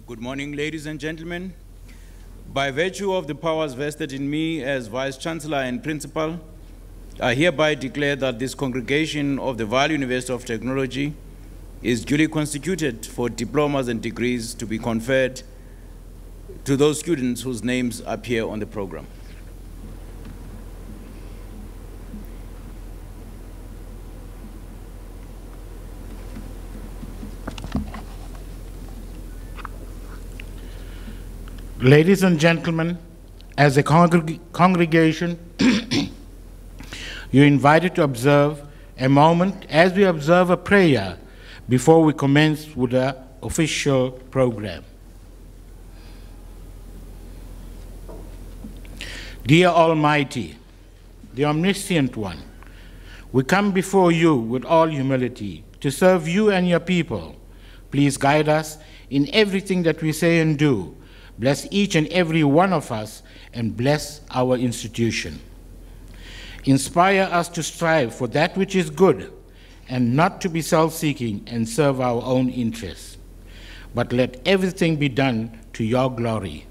Good morning, ladies and gentlemen. By virtue of the powers vested in me as Vice-Chancellor and Principal, I hereby declare that this congregation of the VUT University of Technology is duly constituted for diplomas and degrees to be conferred to those students whose names appear on the program. Ladies and gentlemen, as a congregation, you're invited to observe a moment as we observe a prayer before we commence with the official program. Dear Almighty, the Omniscient One, we come before you with all humility to serve you and your people. Please guide us in everything that we say and do. Bless each and every one of us and bless our institution. Inspire us to strive for that which is good and not to be self-seeking and serve our own interests. But let everything be done to your glory.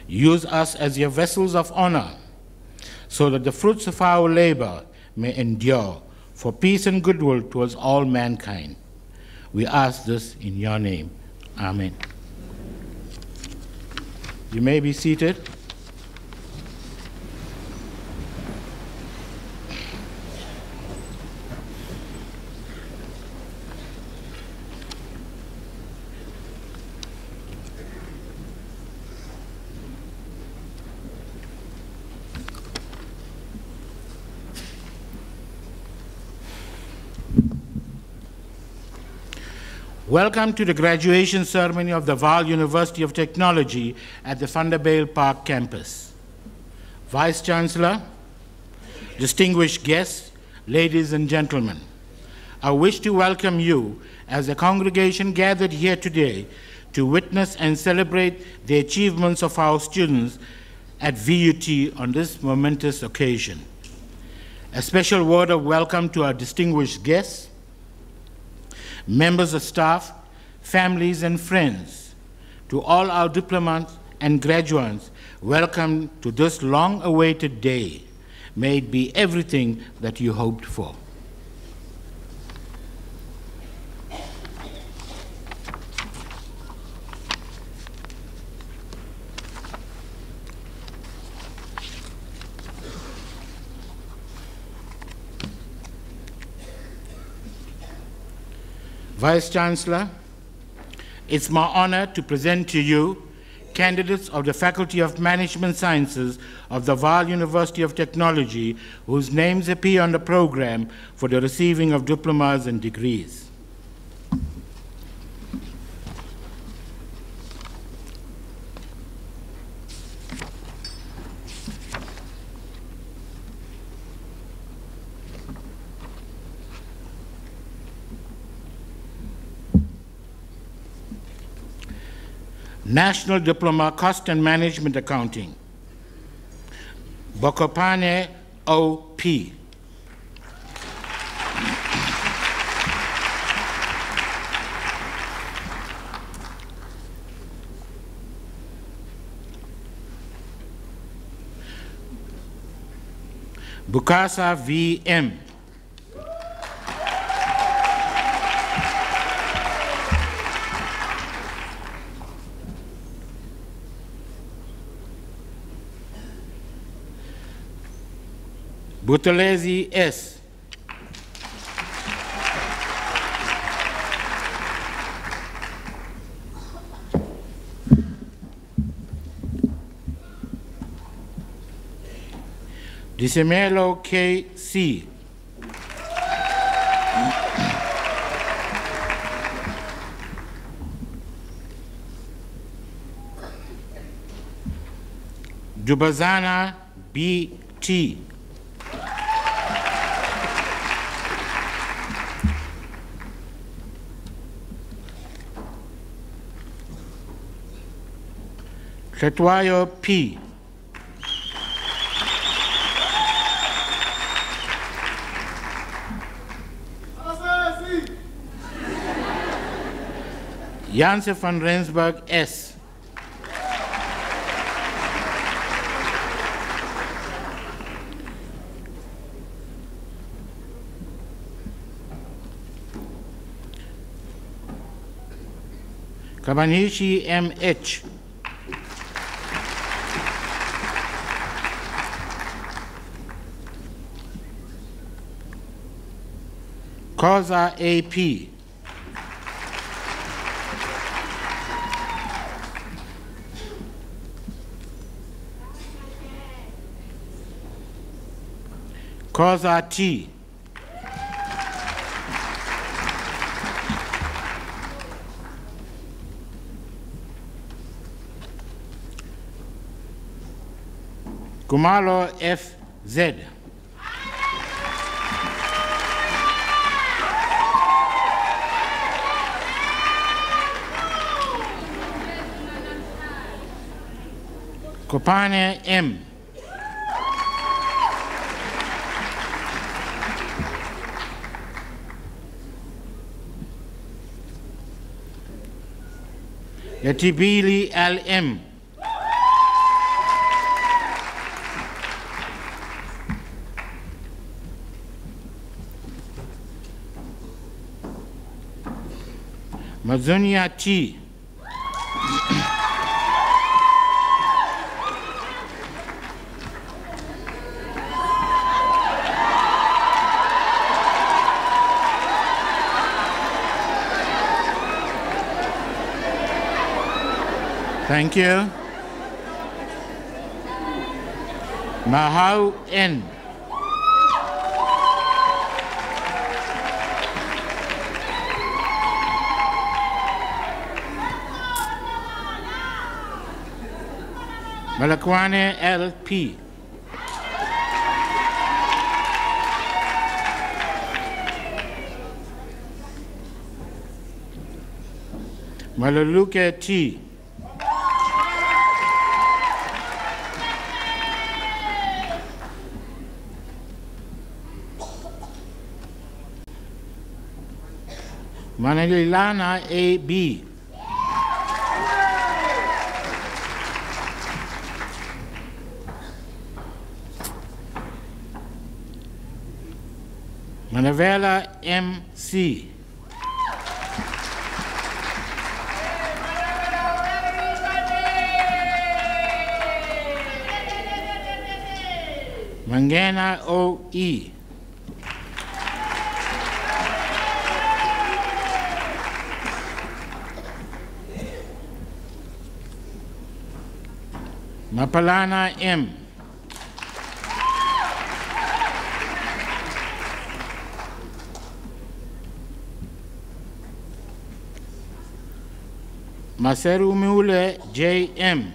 Use us as your vessels of honor so that the fruits of our labor may endure for peace and goodwill towards all mankind. We ask this in your name. Amen. You may be seated. Welcome to the graduation ceremony of the VUT University of Technology at the Vanderbilt Park campus. Vice Chancellor, distinguished guests, ladies and gentlemen, I wish to welcome you as a congregation gathered here today to witness and celebrate the achievements of our students at VUT on this momentous occasion. A special word of welcome to our distinguished guests, members of staff, families, and friends. To all our diplomats and graduates, welcome to this long-awaited day. May it be everything that you hoped for. Vice Chancellor, it's my honor to present to you candidates of the Faculty of Management Sciences of the VUT University of Technology whose names appear on the program for the receiving of diplomas and degrees. National Diploma Cost and Management Accounting, Bokopane O.P. Bukasa V.M. Buthelezi S. Disemelo K.C. Dubazana B.T. Chetwayo P. Janse van Rensburg S. Kabanishi M.H. Koza A.P. Koza T. Kumalo F.Z. Kopane M. Yatibili L.M. Mazunia T. Thank you. Mahau N. Malakwane L.P. Maluluke T. Manililana A.B. Manavela M.C. Mangena O.E. Mapalana M. Maseru Mule J.M.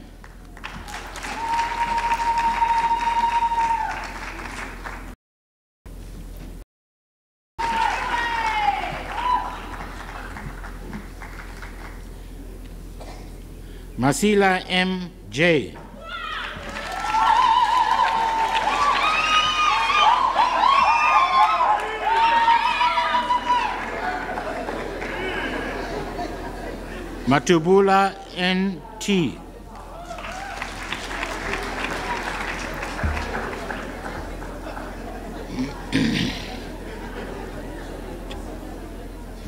Masila M.J. Matubula N.T.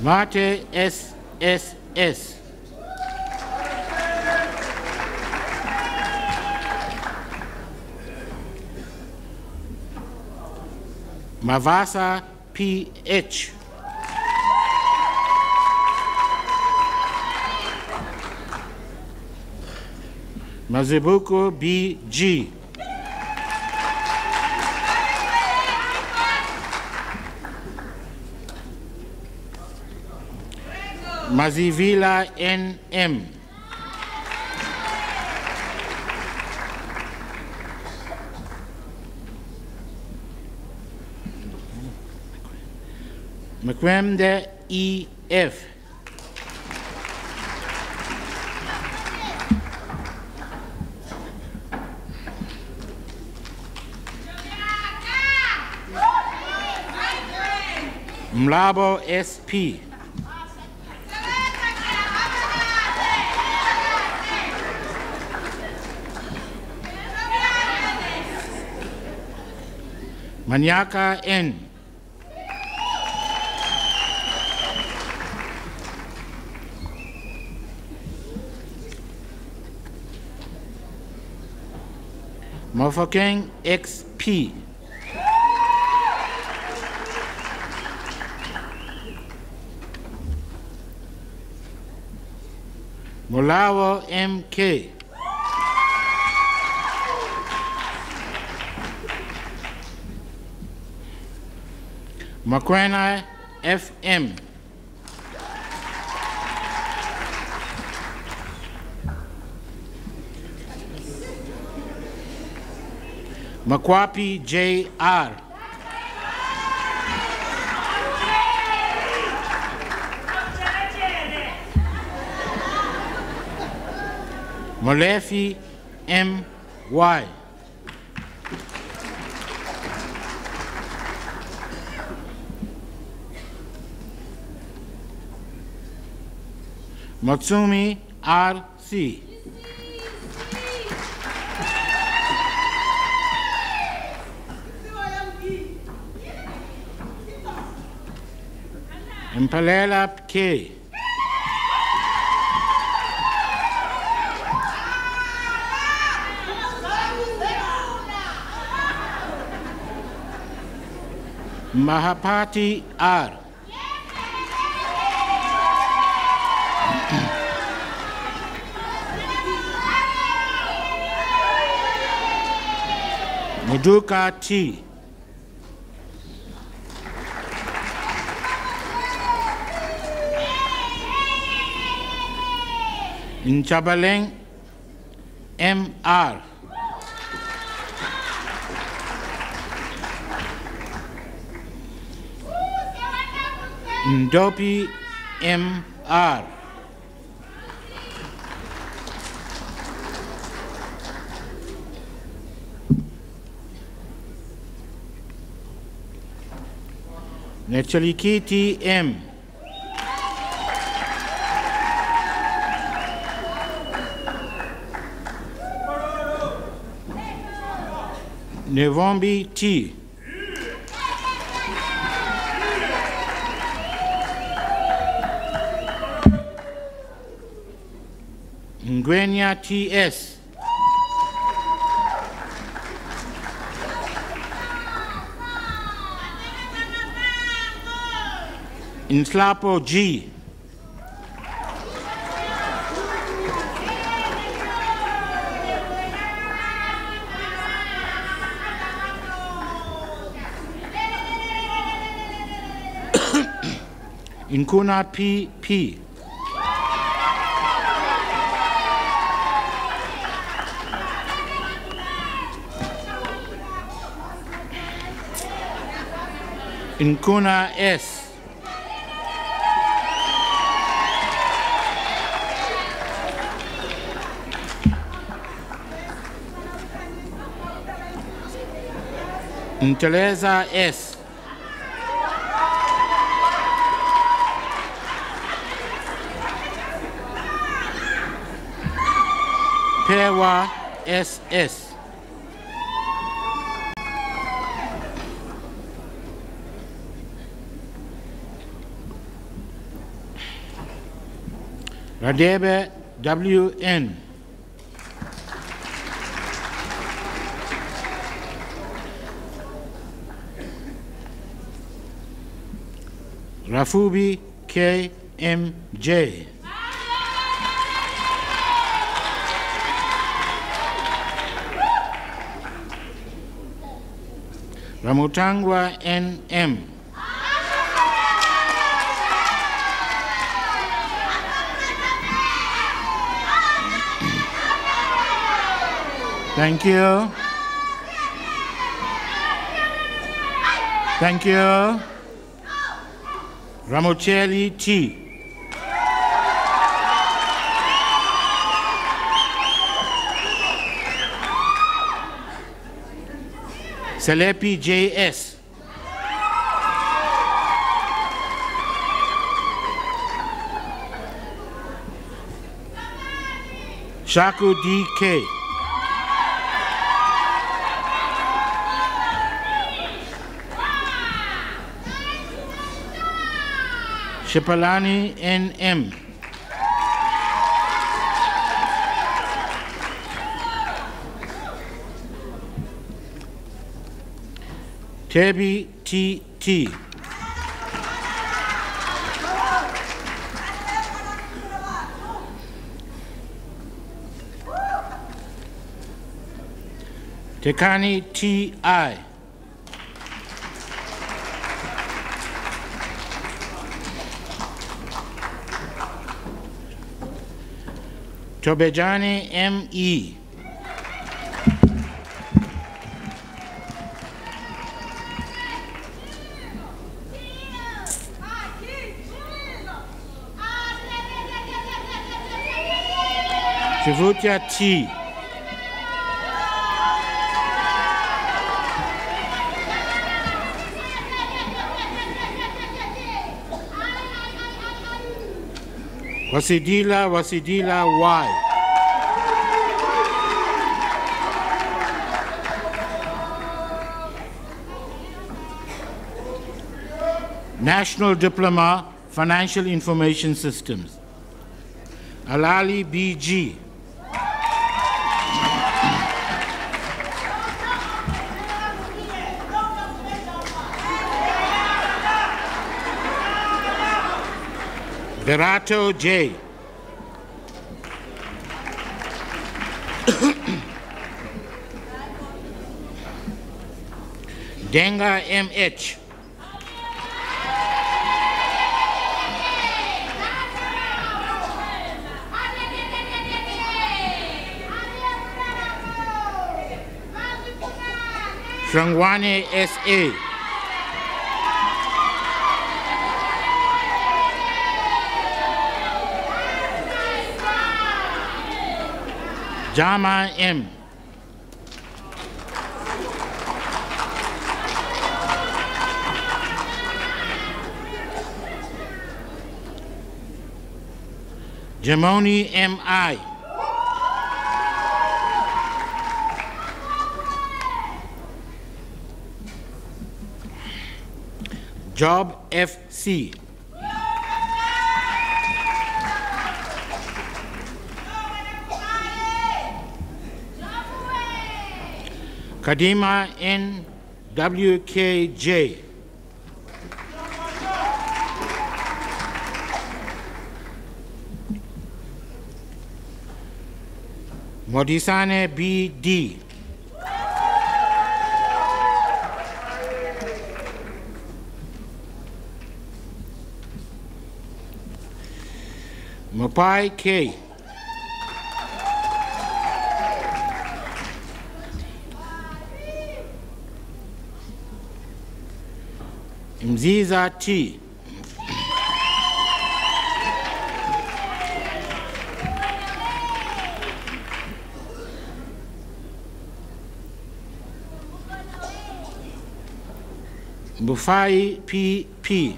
Mate S.S.S. Mavasa P.H. Mazibuko B.G. Mazivila N.M. Mkwemde E.F. Mlabo SP. Manyaka N. Mofokeng XP. Mulawo MK. Makwena FM. Makwapi JR. Molefi MY. Matsumi RC. Impalela K. Mahapati R. Muduka T. Nchabaleng MR. Ndopi MR. Nechalikiti M. Nevombi T. Ngwenya TS. Inslapo G. Inkuna PP. Inkuna S. Inteleza S. Pewa SS. Radebe WN. Rafubi KMJ. Ramutangwa NM. Thank you. Thank you. Ramocelli T. Selepi JS. Shaku D.K. Shipalani N.M. Tebi T.T. Tekani T.I. Tobejani M.E. Shivutia T. Wasidila Y. National Diploma, Financial Information Systems. Alali B.G. Verato J. Denga M.H. Shangwane S.A. Jama M. Jamoni M.I. Job F.C. Kadima N.W.K.J. Modisane B.D. Mopai K. Mziza T. Bufai P.P.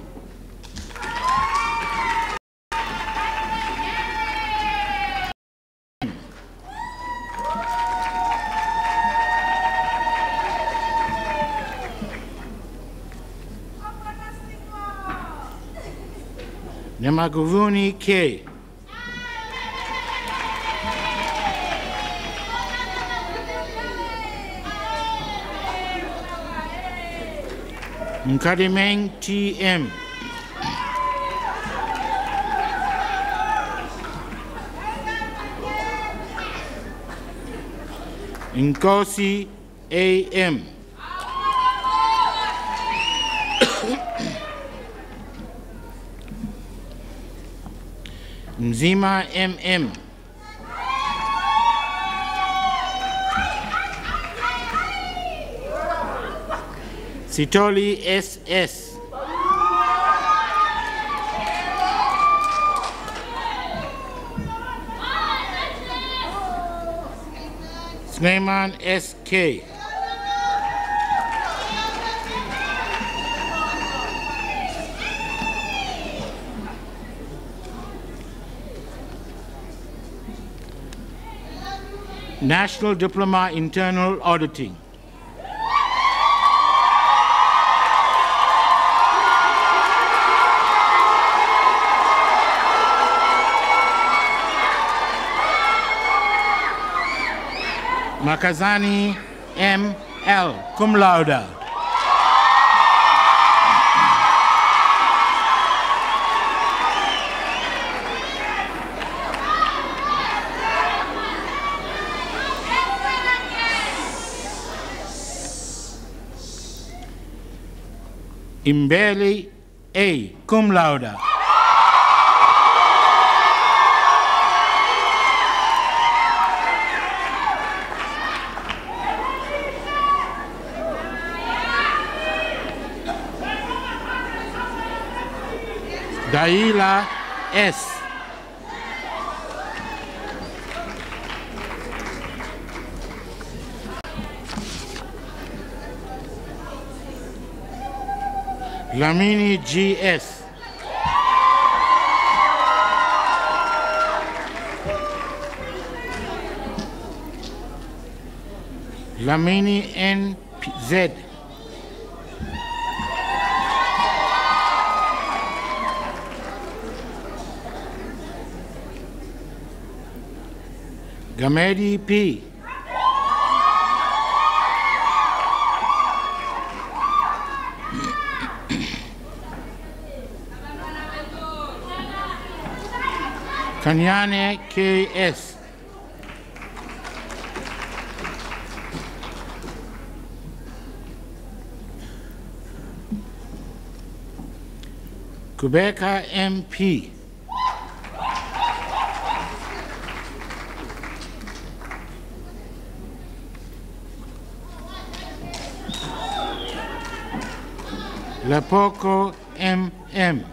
Nemaguvuni K. Nkadimeng T.M. Nkosi A.M. Mzima M.M. Sitoli S.S. Sneyman S.K. National Diploma Internal Auditing. Makazani M.L., cum laude. Imbeli A., cum laude. Daila S. Lamini G.S. Lamini N.Z. Gamedi P. Kanyane K.S. Kubeka M.P. Lapoko M.M.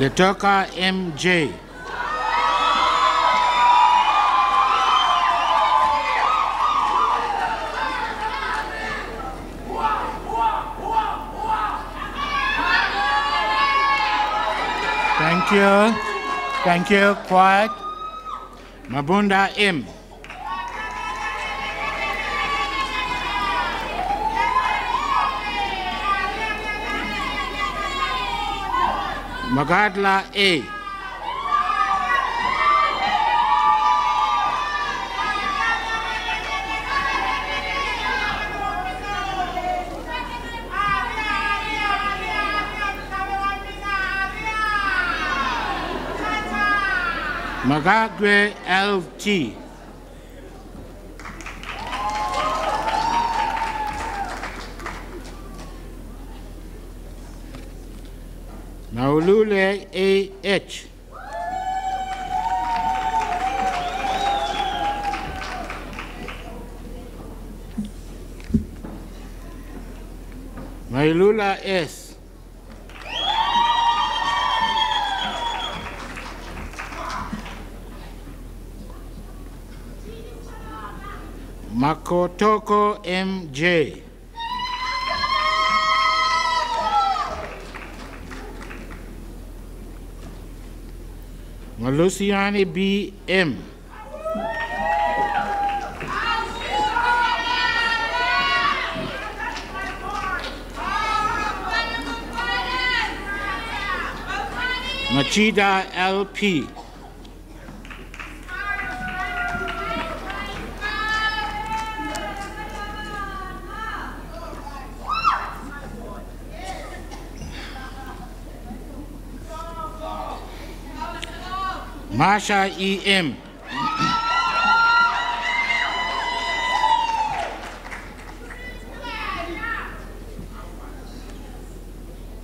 Letoka M.J. Thank you. Thank you. Quiet. Mabunda M. Magadla A. Magagwe L.T. Maulule A.H. Mailula S. Makotoko M.J. Malusiani B.M. Machida L.P. Masha E.M.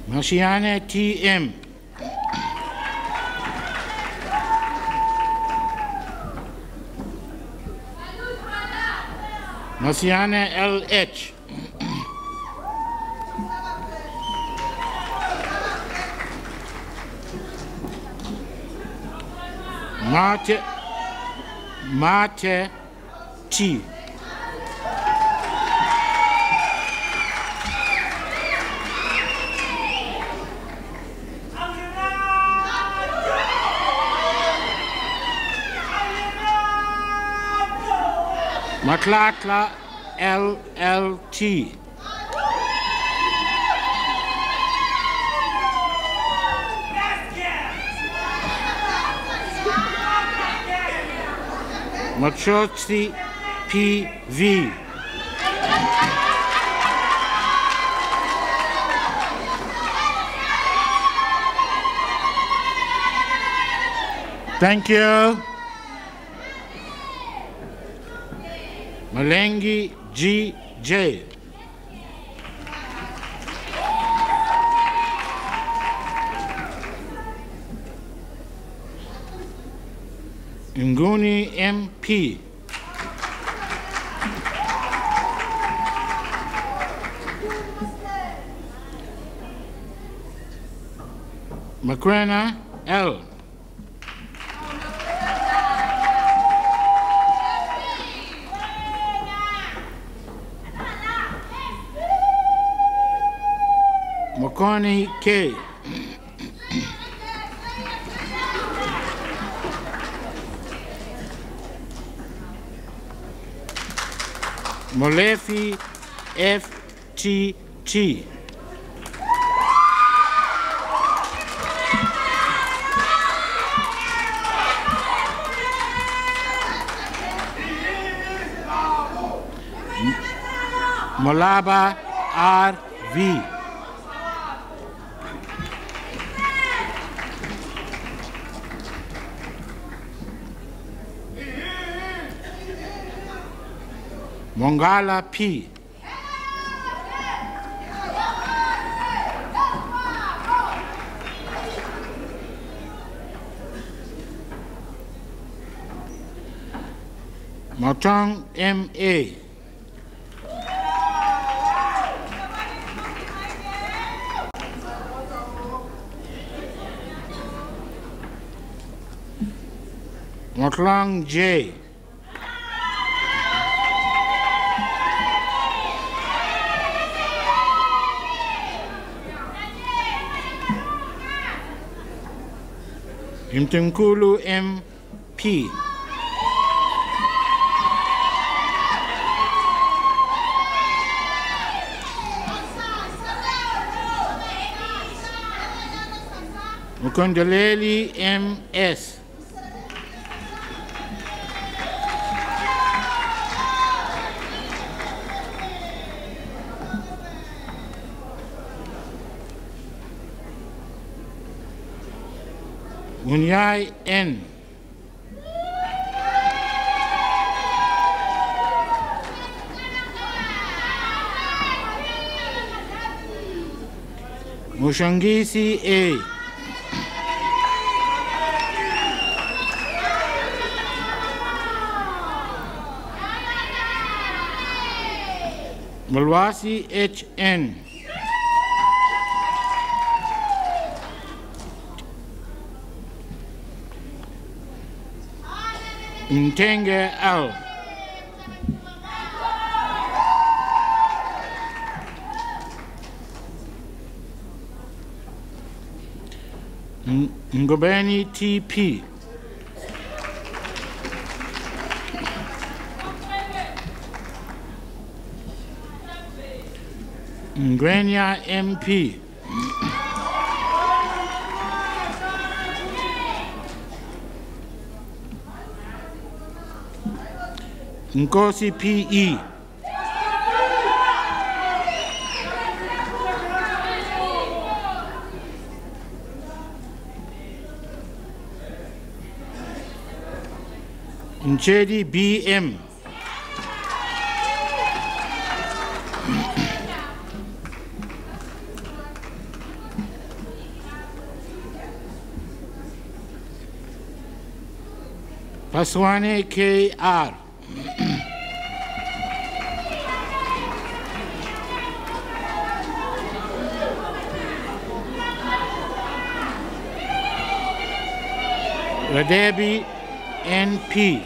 Mashiane T.M. Masiane L.H. Mate T. Matlatla LLT. Machochi PV. Thank you. Malengi GJ. Nguni MP. Makwena L. Mokoni K. Molefi FTT. Molaba RV. Mongala P. Motong MA. Motlang J. Mtunkulu MP. Mkondeleli MS. Munyai N. Mushangisi A. Mulwasi HN. Ntenge L. Ngobeni TP. Ngwenya MP. Nkosi PE. Nchedi BM. Paswane KR. Radebi NP.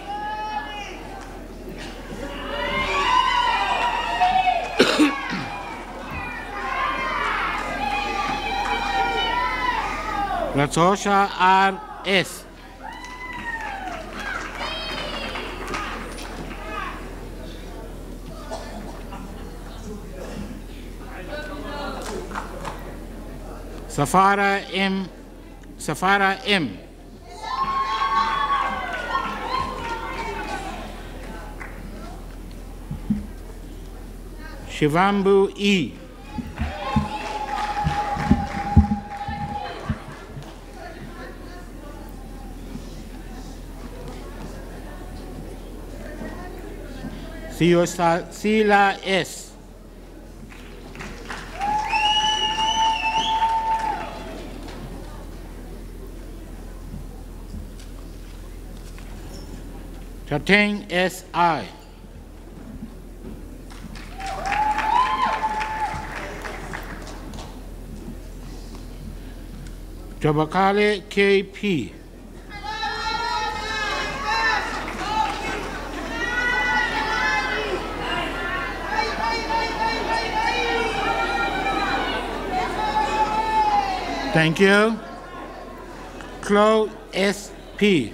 Ratosha RS. Safara M. Shivambu E. Theosila S. Tateng S.I. Jabakale K.P. Thank you. Chloe S.P.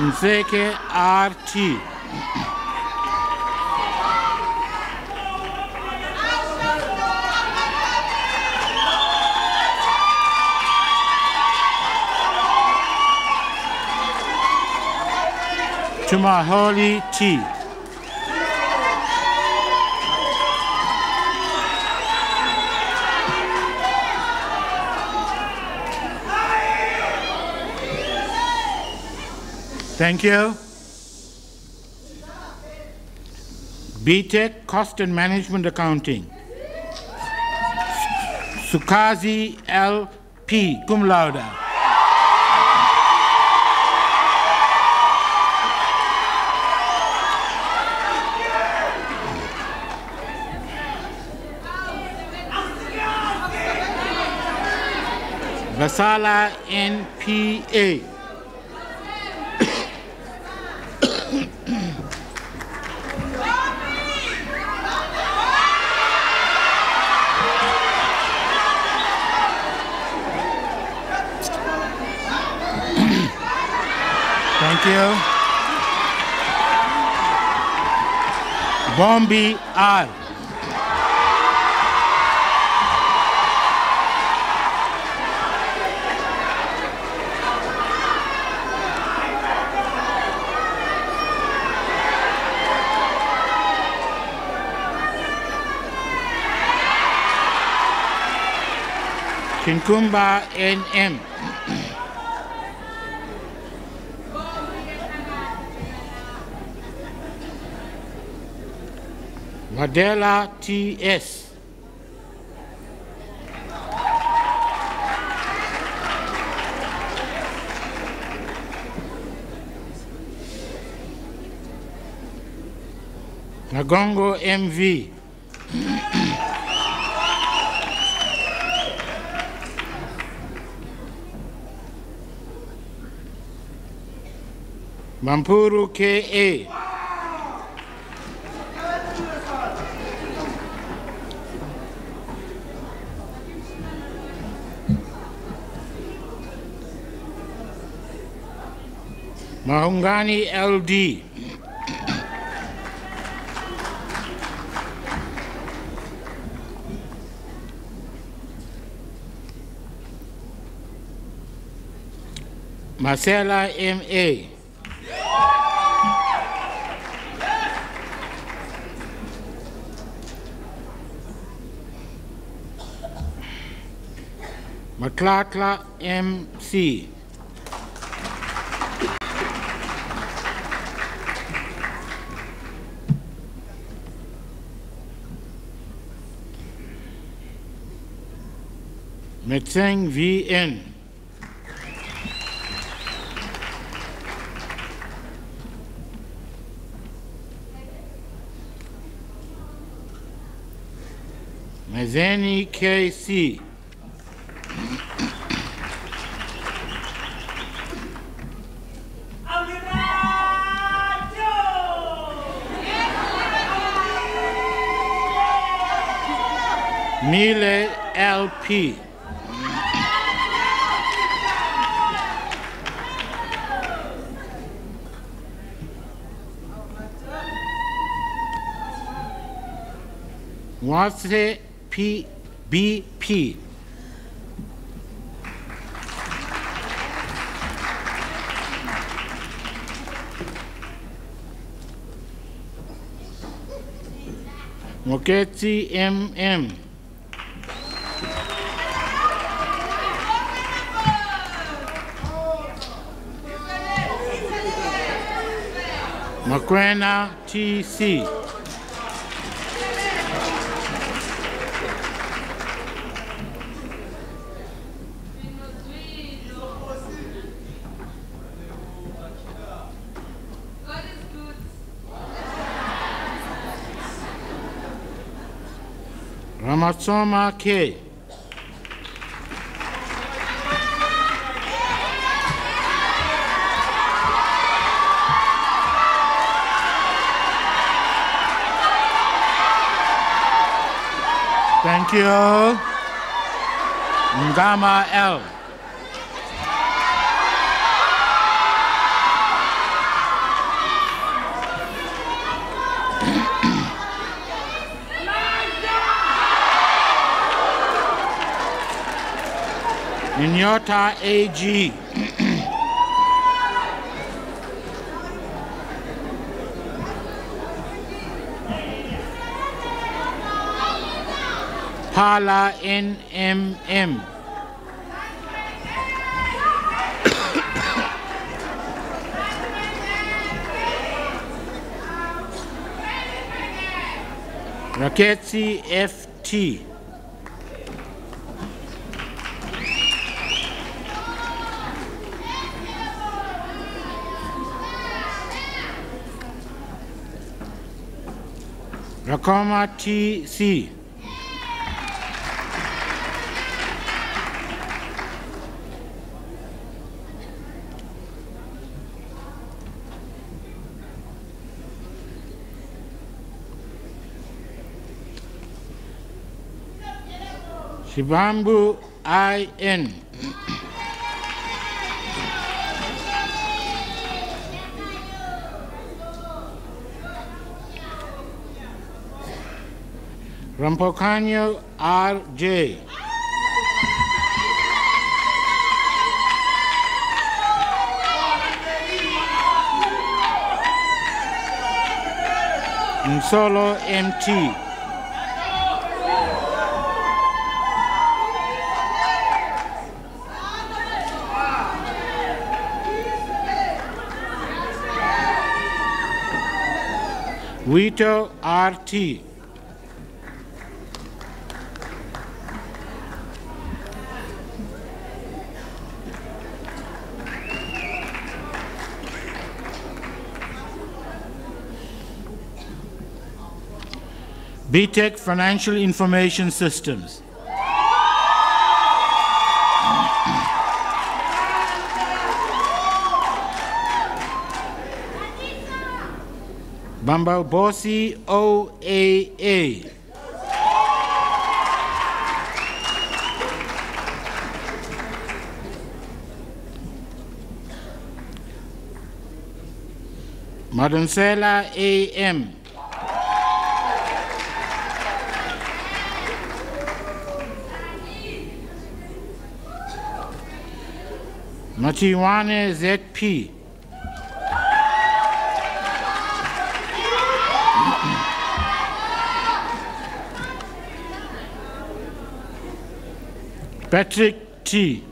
Nseke R.T. Tumaholi T. Thank you. BTech Cost and Management Accounting. Sukazi L.P. Cum laude. Vasala N.P.A. Thank you. Bombi R. Kinkumba N.M. Madela T.S. Nagongo M.V. Mampuru K.A. Mahungani L.D. Marcela M.A. Maklatla M.C. Metseng V.N. Mazeni K.C. Mile L.P. Mwase P. BP. Moketi MM. Makwena TC. Ramatsoma K. Thank you. Ngama L. Nyota AG. Pala NMM. Raketsi FT. Rakoma TC. Shibambu IN. Rampokanyo RJ. Nsolo MT. Vito RT. BTech Financial Information Systems. Bambabosi OAA. Madonsela AM. Machiwane ZP. Patrick T.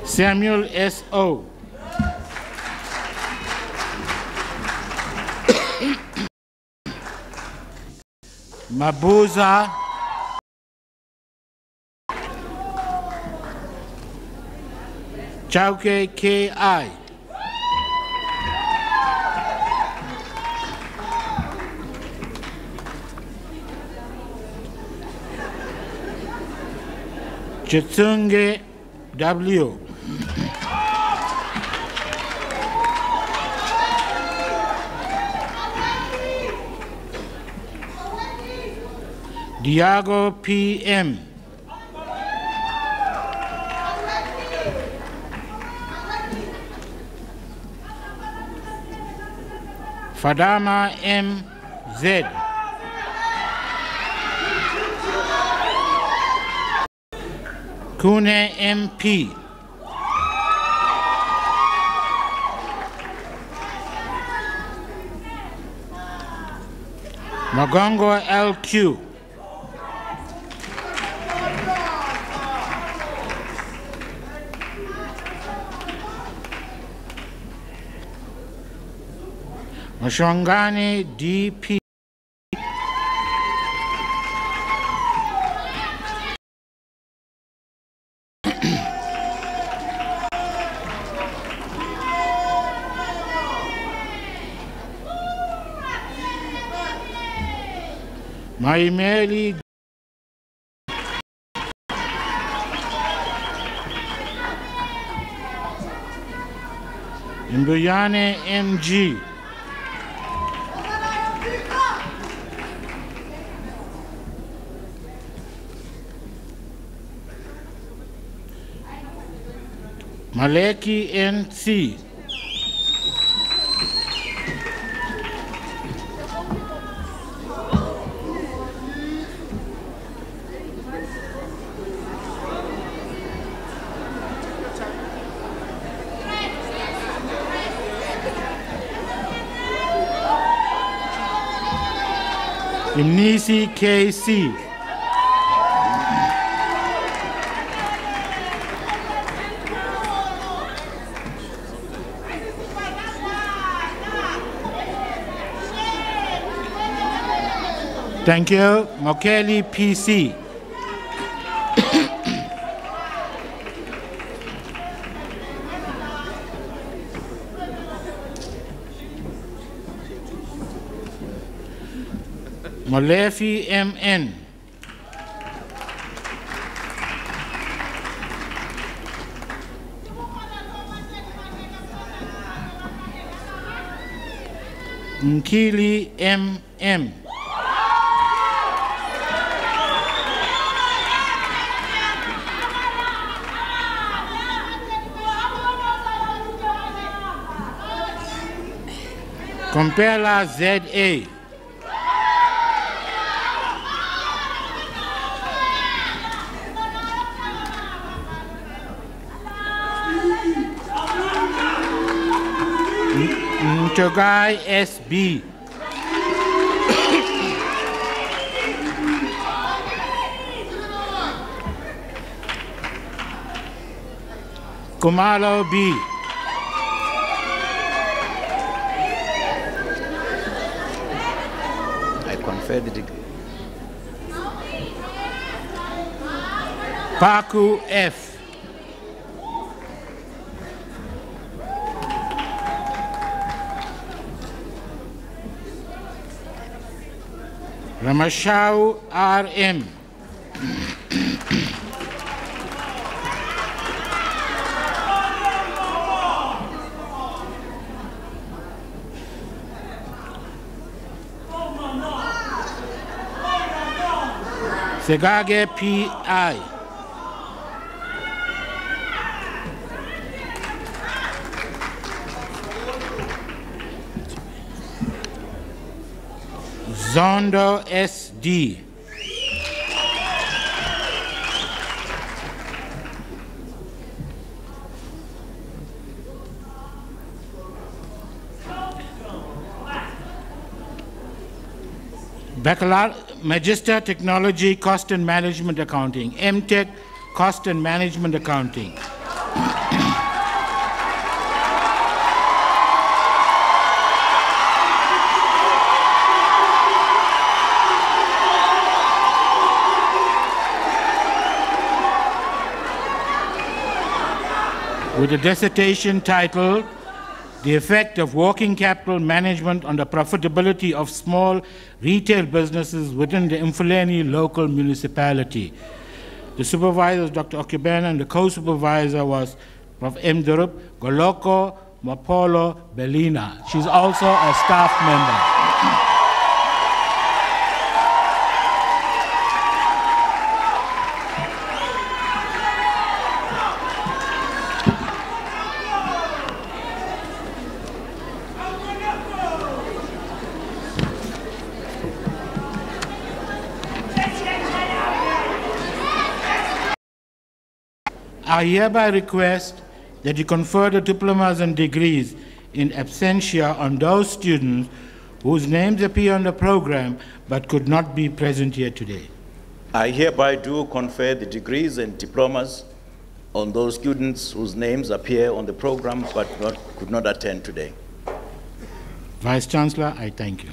Samuel S.O. Mabuza Chauke K.I. Chitsunge W. Diago P.M. Fadama M.Z. Kune M.P. Magongo L.Q. Mashwangani D.P. Maimeli Mbuyane M.G. Maleki N.C. Imnisi K.C. Thank you. Mokeli P.C. Molefi M.N. Nkili M.M. Compella Z.A. Ntogai S.B. Kumalo B. I confer the degree. Paku F. Ramashau R.M. Segage P.I. Zondo S.D. Baccalaureate, Magister Technology, Cost and Management Accounting, MTech, Cost and Management Accounting. With a dissertation titled, The Effect of Working Capital Management on the Profitability of Small Retail Businesses Within the Mfuleni Local Municipality. The supervisor was Dr. Okubena, and the co-supervisor was Prof. M. Durup Goloko Mapolo Belina. She's also a staff member. I hereby request that you confer the diplomas and degrees in absentia on those students whose names appear on the program but could not be present here today. I hereby do confer the degrees and diplomas on those students whose names appear on the program but could not attend today. Vice Chancellor, I thank you.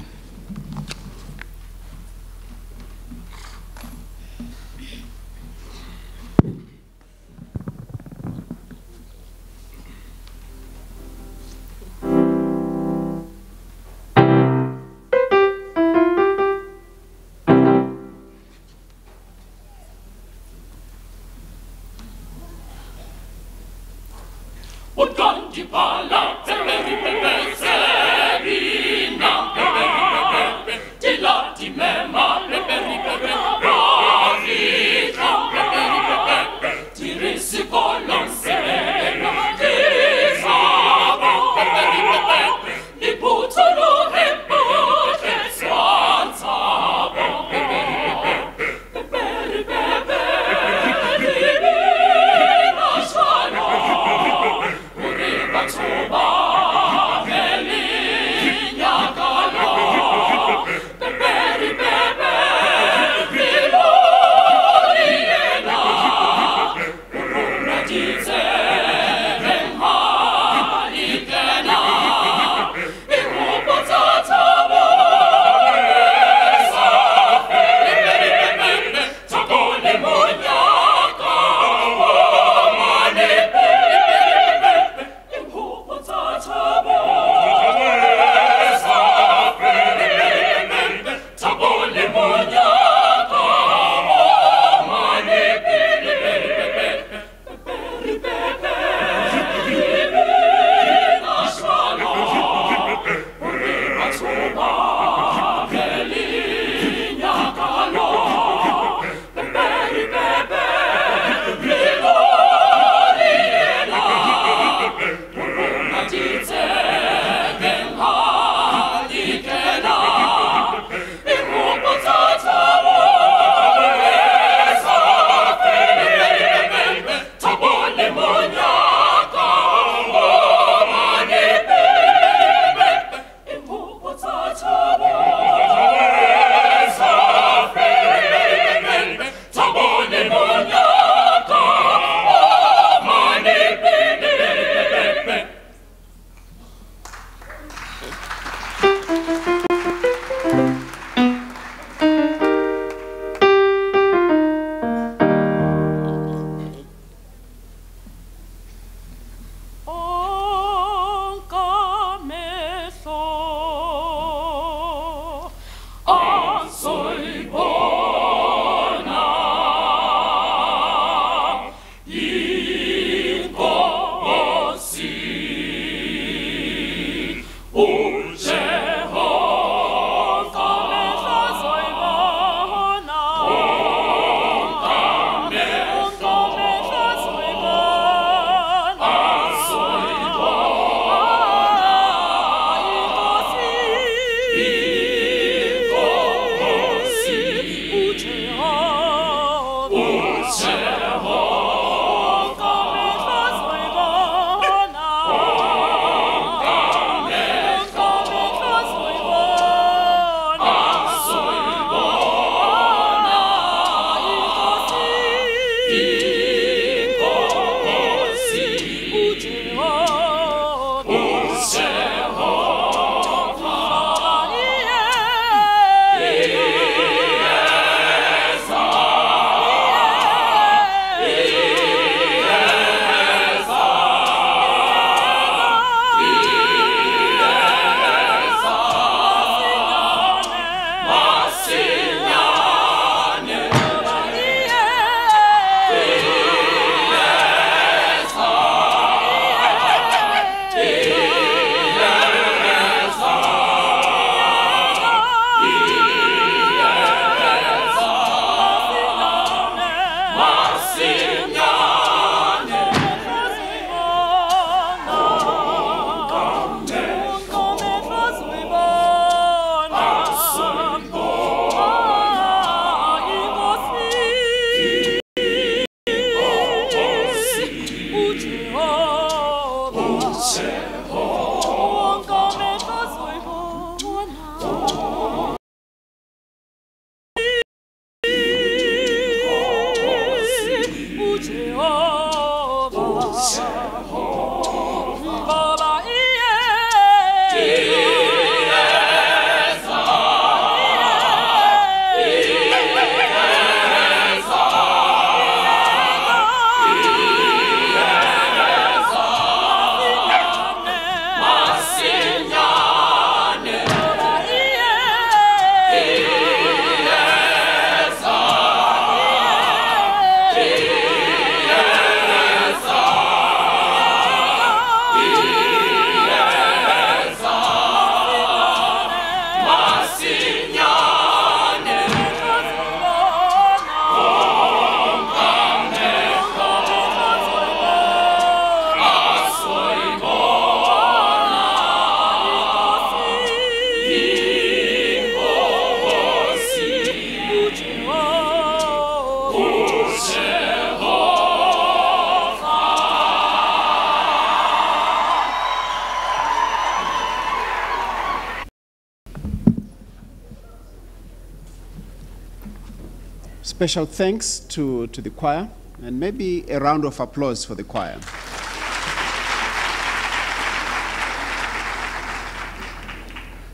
Special thanks to the choir, and maybe a round of applause for the choir.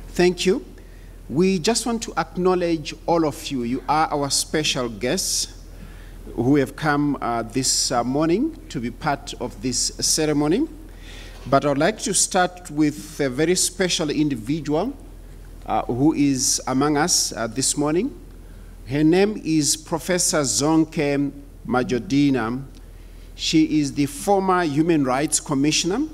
Thank you. We just want to acknowledge all of you. You are our special guests who have come this morning to be part of this ceremony. But I'd like to start with a very special individual who is among us this morning. Her name is Professor Zonke Majodina. She is the former Human Rights Commissioner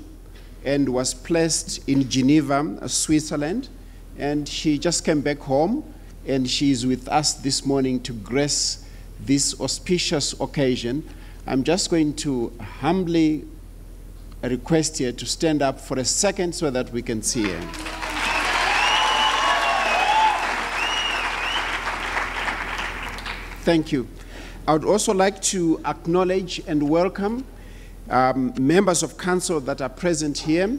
and was placed in Geneva, Switzerland. And she just came back home, and she is with us this morning to grace this auspicious occasion. I'm just going to humbly request her to stand up for a second so that we can see her. Thank you. I would also like to acknowledge and welcome members of council that are present here.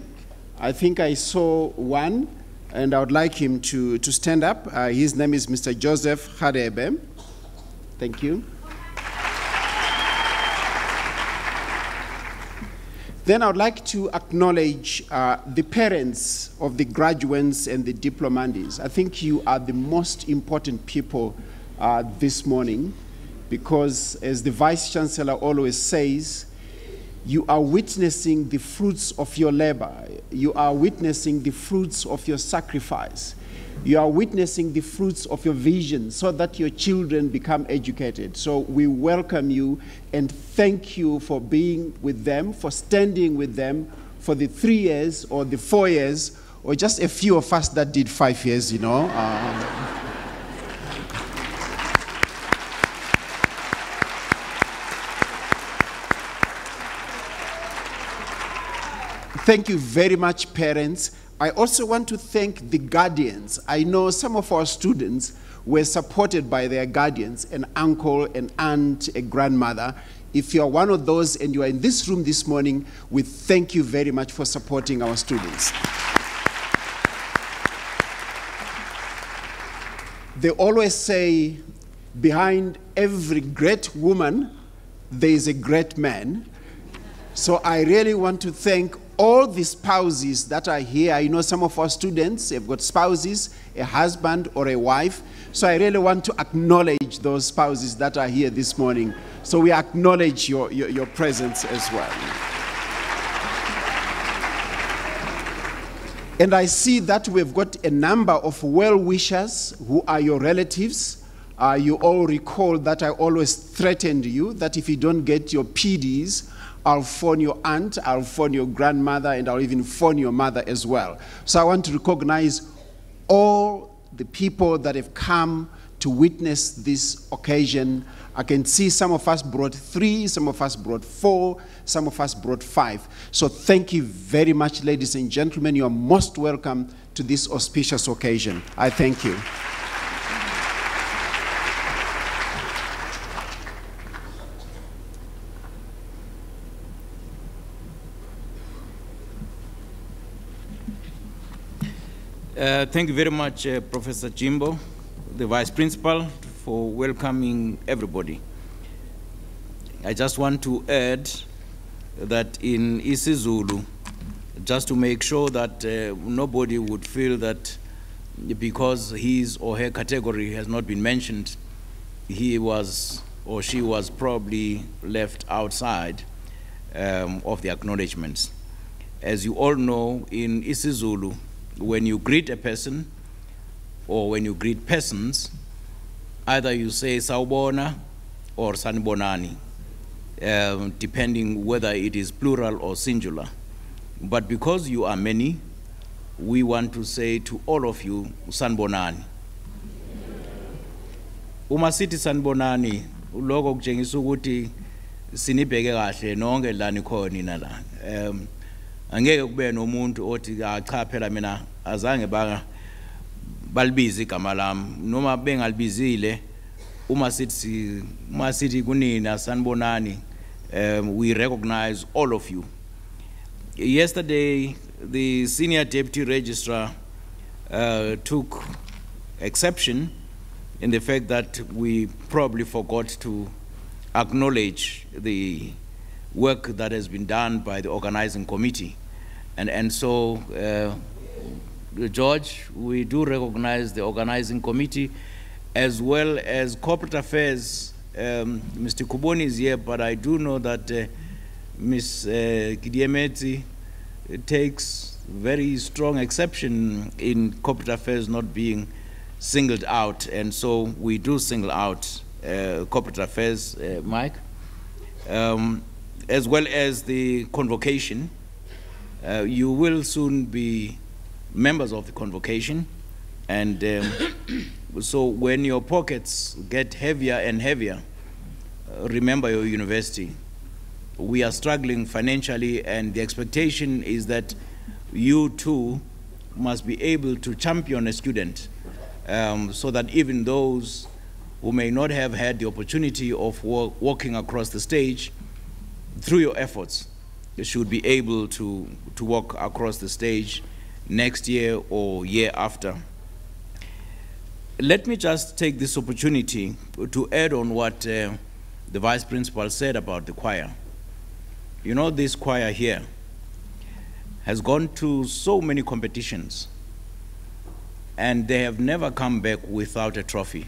I think I saw one, and I would like him to stand up. His name is Mr. Joseph Hadebe. Thank you. Then I would like to acknowledge the parents of the graduates and the diplomands. I think you are the most important people this morning, because as the Vice Chancellor always says, you are witnessing the fruits of your labor. You are witnessing the fruits of your sacrifice. You are witnessing the fruits of your vision so that your children become educated. So we welcome you and thank you for being with them, for standing with them for the 3 years or the 4 years, or just a few of us that did 5 years, you know. Thank you very much, parents. I also want to thank the guardians. I know some of our students were supported by their guardians, an uncle, an aunt, a grandmother. If you are one of those and you are in this room this morning, we thank you very much for supporting our students. They always say, behind every great woman, there is a great man. So I really want to thank all the spouses that are here. I know some of our students have got spouses, a husband or a wife. So I really want to acknowledge those spouses that are here this morning. So we acknowledge your presence as well. And I see that we've got a number of well-wishers who are your relatives. You all recall that I always threatened you that if you don't get your PDs, I'll phone your aunt, I'll phone your grandmother, and I'll even phone your mother as well. So I want to recognize all the people that have come to witness this occasion. I can see some of us brought 3, some of us brought 4, some of us brought 5. So thank you very much, ladies and gentlemen. You are most welcome to this auspicious occasion. I thank you. Thank you very much, Professor Jimbo, the Vice Principal, for welcoming everybody. I just want to add that in isiZulu, just to make sure that nobody would feel that because his or her category has not been mentioned, he was or she was probably left outside of the acknowledgements. As you all know, in isiZulu, when you greet a person or when you greet persons, either you say sawubona or sanibonani, depending whether it is plural or singular. But because you are many, we want to say to all of you, sanibonani. Uma sithi sanibonani, uloko kutshengisa ukuthi sinibheke kahle nonke la nikhona nina la. Angeke kube nomuntu othi cha phela mina azange balibiza igama lami noma bengalibizile uma sithi kunina sanibonani, we recognize all of you. Yesterday the senior deputy registrar took exception in the fact that we probably forgot to acknowledge the work that has been done by the organizing committee. And so, George, we do recognize the organizing committee as well as corporate affairs. Mr. Kuboni is here, but I do know that Ms. Kidiemeti takes very strong exception in corporate affairs not being singled out, and so we do single out corporate affairs, Mike, as well as the convocation. You will soon be members of the convocation, and so when your pockets get heavier and heavier, remember your university. We are struggling financially, and the expectation is that you too must be able to champion a student, so that even those who may not have had the opportunity of walking across the stage, through your efforts, you should be able to walk across the stage next year or year after. Let me just take this opportunity to add on what the Vice Principal said about the choir. You know, this choir here has gone to so many competitions, and they have never come back without a trophy.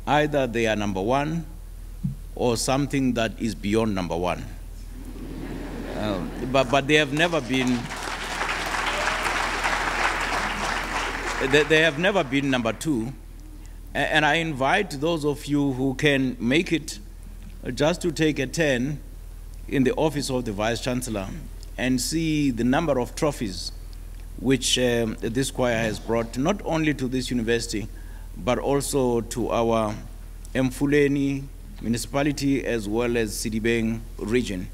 Either they are number one or something that is beyond number one. But they have never been, they have never been number two. And I invite those of you who can make it just to take a turn in the office of the Vice Chancellor and see the number of trophies which this choir has brought, not only to this university, but also to our Mfuleni municipality as well as Sidibeng region.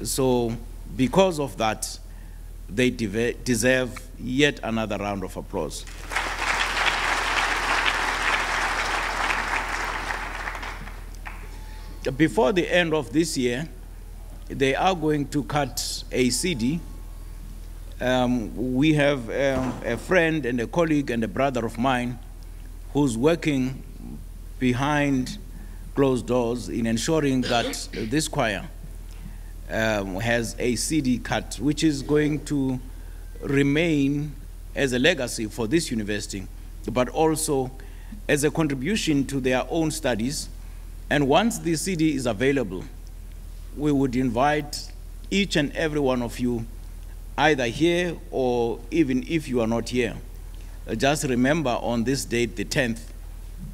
So because of that, they deserve yet another round of applause. Before the end of this year, they are going to cut a CD. We have a friend and a colleague and a brother of mine who's working behind closed doors in ensuring that this choir has a CD cut, which is going to remain as a legacy for this university, but also as a contribution to their own studies. And once the CD is available, we would invite each and every one of you, either here or even if you are not here, just remember on this date, the 10th,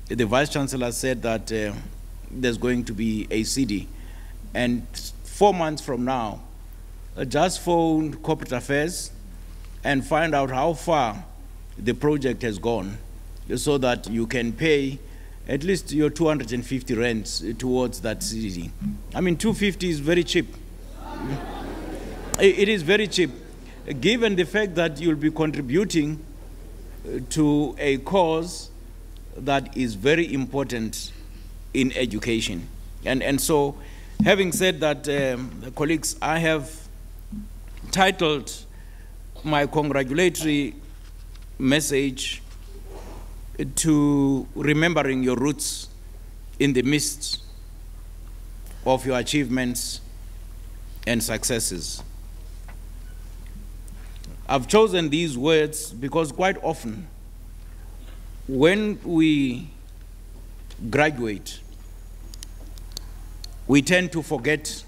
the Vice Chancellor said that there's going to be a CD. And 4 months from now, just phone corporate affairs and find out how far the project has gone so that you can pay at least your 250 rands towards that CD. I mean, 250 is very cheap. It is very cheap, given the fact that you'll be contributing to a cause that is very important in education. And so, having said that, colleagues, I have titled my congratulatory message to remembering your roots in the midst of your achievements and successes. I've chosen these words because quite often when we graduate, we tend to forget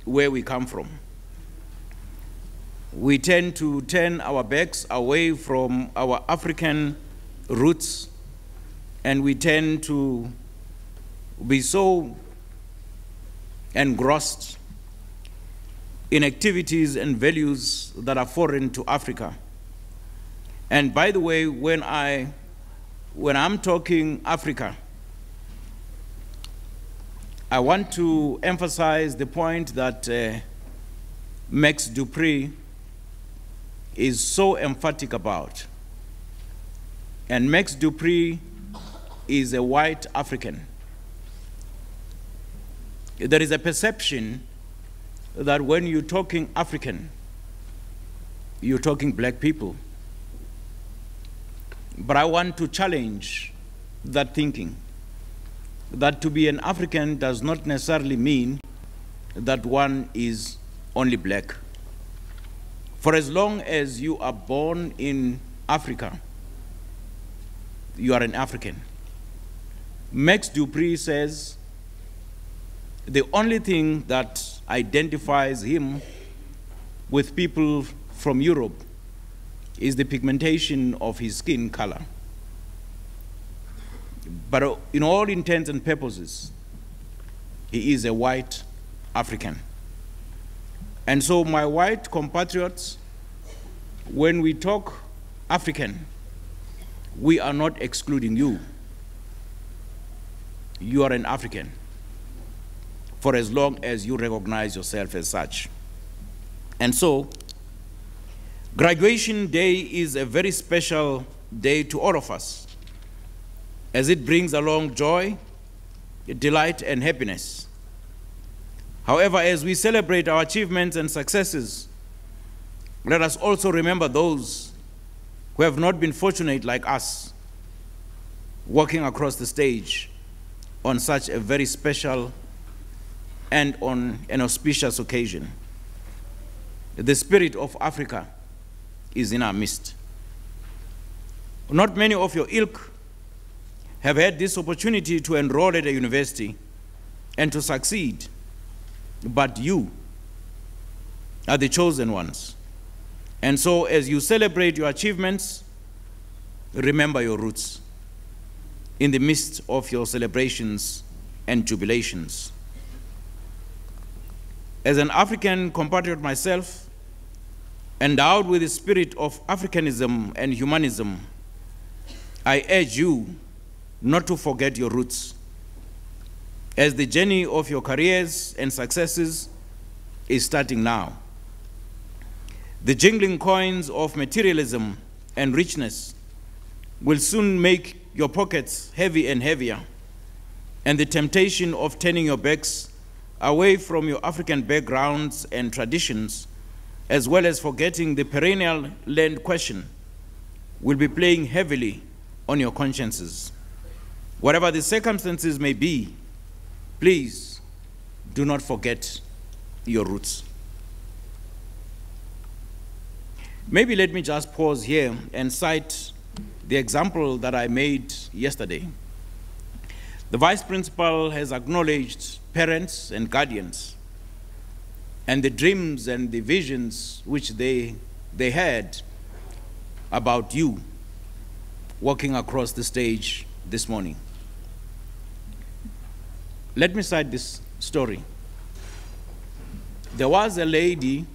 where we come from. We tend to turn our backs away from our African roots, and we tend to be so engrossed in activities and values that are foreign to Africa. And by the way, when I'm talking Africa, I want to emphasize the point that Max Dupree is so emphatic about. And Max Dupree is a white African. There is a perception that when you're talking African, you're talking black people. But I want to challenge that thinking, that to be an African does not necessarily mean that one is only black. For as long as you are born in Africa, you are an African. Max Dupree says the only thing that identifies him with people from Europe is the pigmentation of his skin color. But in all intents and purposes, he is a white African. And so my white compatriots, when we talk African, we are not excluding you. You are an African, for as long as you recognize yourself as such. And so, graduation day is a very special day to all of us, as it brings along joy, delight, and happiness. However, as we celebrate our achievements and successes, let us also remember those who have not been fortunate like us, walking across the stage on such a very special and on an auspicious occasion. The spirit of Africa is in our midst. Not many of your ilk have had this opportunity to enroll at a university and to succeed, but you are the chosen ones. And so as you celebrate your achievements, remember your roots in the midst of your celebrations and jubilations. As an African compatriot myself, endowed with the spirit of Africanism and humanism, I urge you not to forget your roots, as the journey of your careers and successes is starting now. The jingling coins of materialism and richness will soon make your pockets heavy and heavier, and the temptation of turning your backs away from your African backgrounds and traditions, as well as forgetting the perennial land question, will be playing heavily on your consciences. Whatever the circumstances may be, please do not forget your roots. Maybe let me just pause here and cite the example that I made yesterday. The Vice Principal has acknowledged parents and guardians and the dreams and the visions which they had about you walking across the stage this morning. Let me cite this story. There was a lady,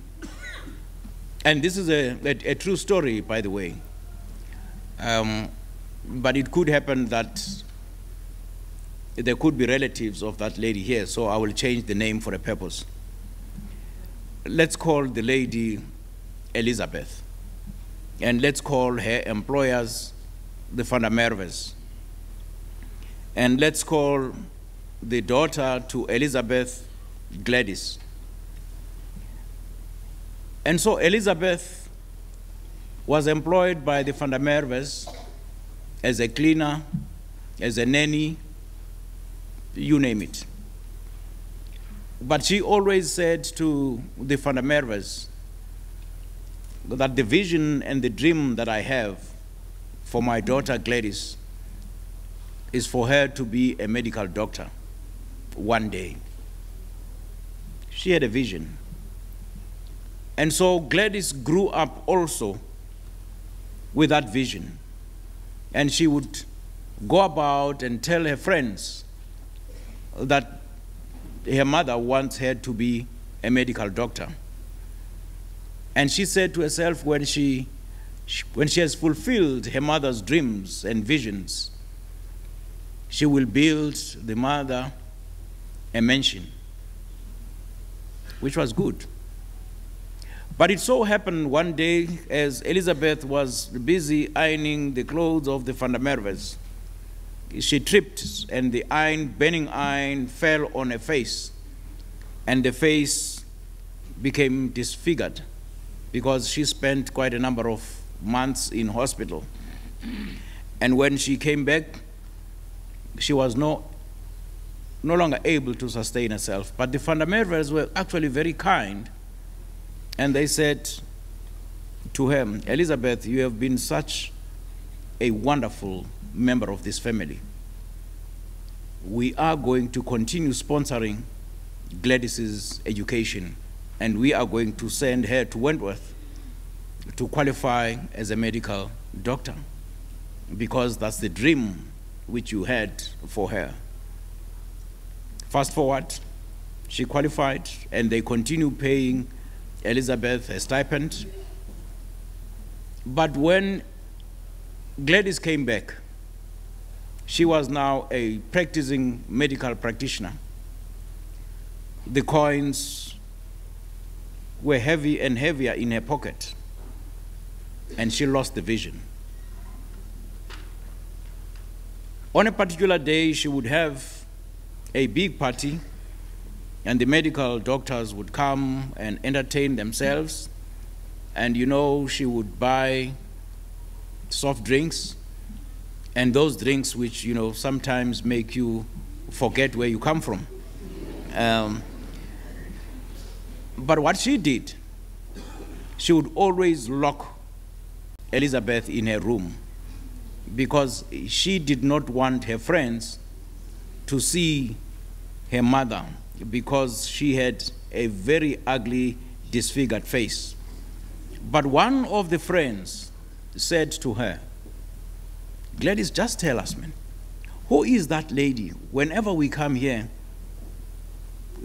and this is a true story, by the way, but it could happen that there could be relatives of that lady here, so I will change the name for a purpose. Let's call the lady Elizabeth, and let's call her employers the Van der Merwes, and let's call the daughter to Elizabeth Gladys. And so Elizabeth was employed by the Van der Merwes as a cleaner, as a nanny, you name it. But she always said to the Van der Merwes that the vision and the dream that I have for my daughter Gladys is for her to be a medical doctor one day. She had a vision. And so Gladys grew up also with that vision. And she would go about and tell her friends that her mother wants her to be a medical doctor. And she said to herself, when she has fulfilled her mother's dreams and visions, she will build the mother a mansion, which was good. But it so happened one day, as Elizabeth was busy ironing the clothes of the Van der Merwes, she tripped, and the burning iron fell on her face, and the face became disfigured because she spent quite a number of months in hospital. And when she came back, she was no longer able to sustain herself. But the Van der Merwes were actually very kind, and they said to her, Elizabeth, you have been such a wonderful member of this family. We are going to continue sponsoring Gladys's education, and we are going to send her to Wentworth to qualify as a medical doctor, because that's the dream which you had for her. Fast forward, she qualified, and they continue paying Elizabeth a stipend. But when Gladys came back, she was now a practicing medical practitioner. The coins were heavy and heavier in her pocket, and she lost the vision. On a particular day, she would have a big party, and the medical doctors would come and entertain themselves. And she would buy soft drinks, and those drinks which, sometimes make you forget where you come from. But what she did, she would always lock Elizabeth in her room, because she did not want her friends to see her mother, because she had a very ugly, disfigured face. But one of the friends said to her, Gladys, just tell us, man, who is that lady? Whenever we come here,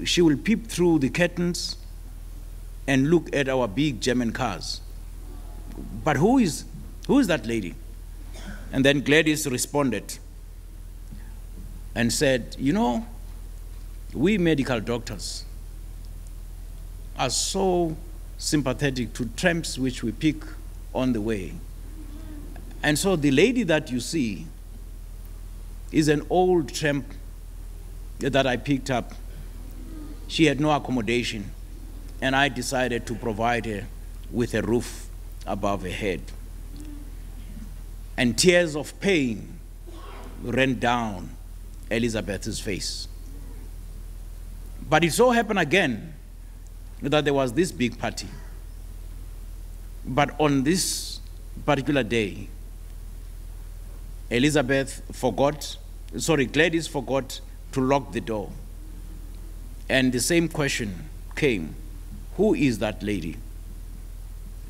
she will peep through the curtains and look at our big German cars. But who is that lady? And then Gladys responded and said, we medical doctors are so sympathetic to tramps which we pick on the way. And so the lady that you see is an old tramp that I picked up. She had no accommodation, and I decided to provide her with a roof above her head. And tears of pain ran down Elizabeth's face. But it so happened again that there was this big party. But on this particular day, Gladys forgot to lock the door. And the same question came, who is that lady?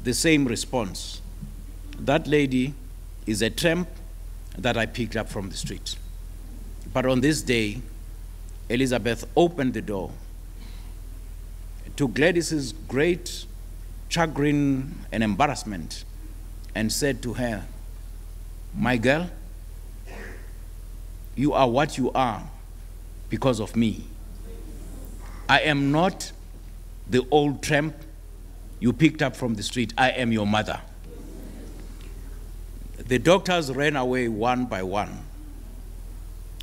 The same response, that lady is a tramp that I picked up from the street. But on this day, Elizabeth opened the door. To Gladys's great chagrin and embarrassment, and said to her, my girl, you are what you are because of me. I am not the old tramp you picked up from the street. I am your mother. The doctors ran away one by one,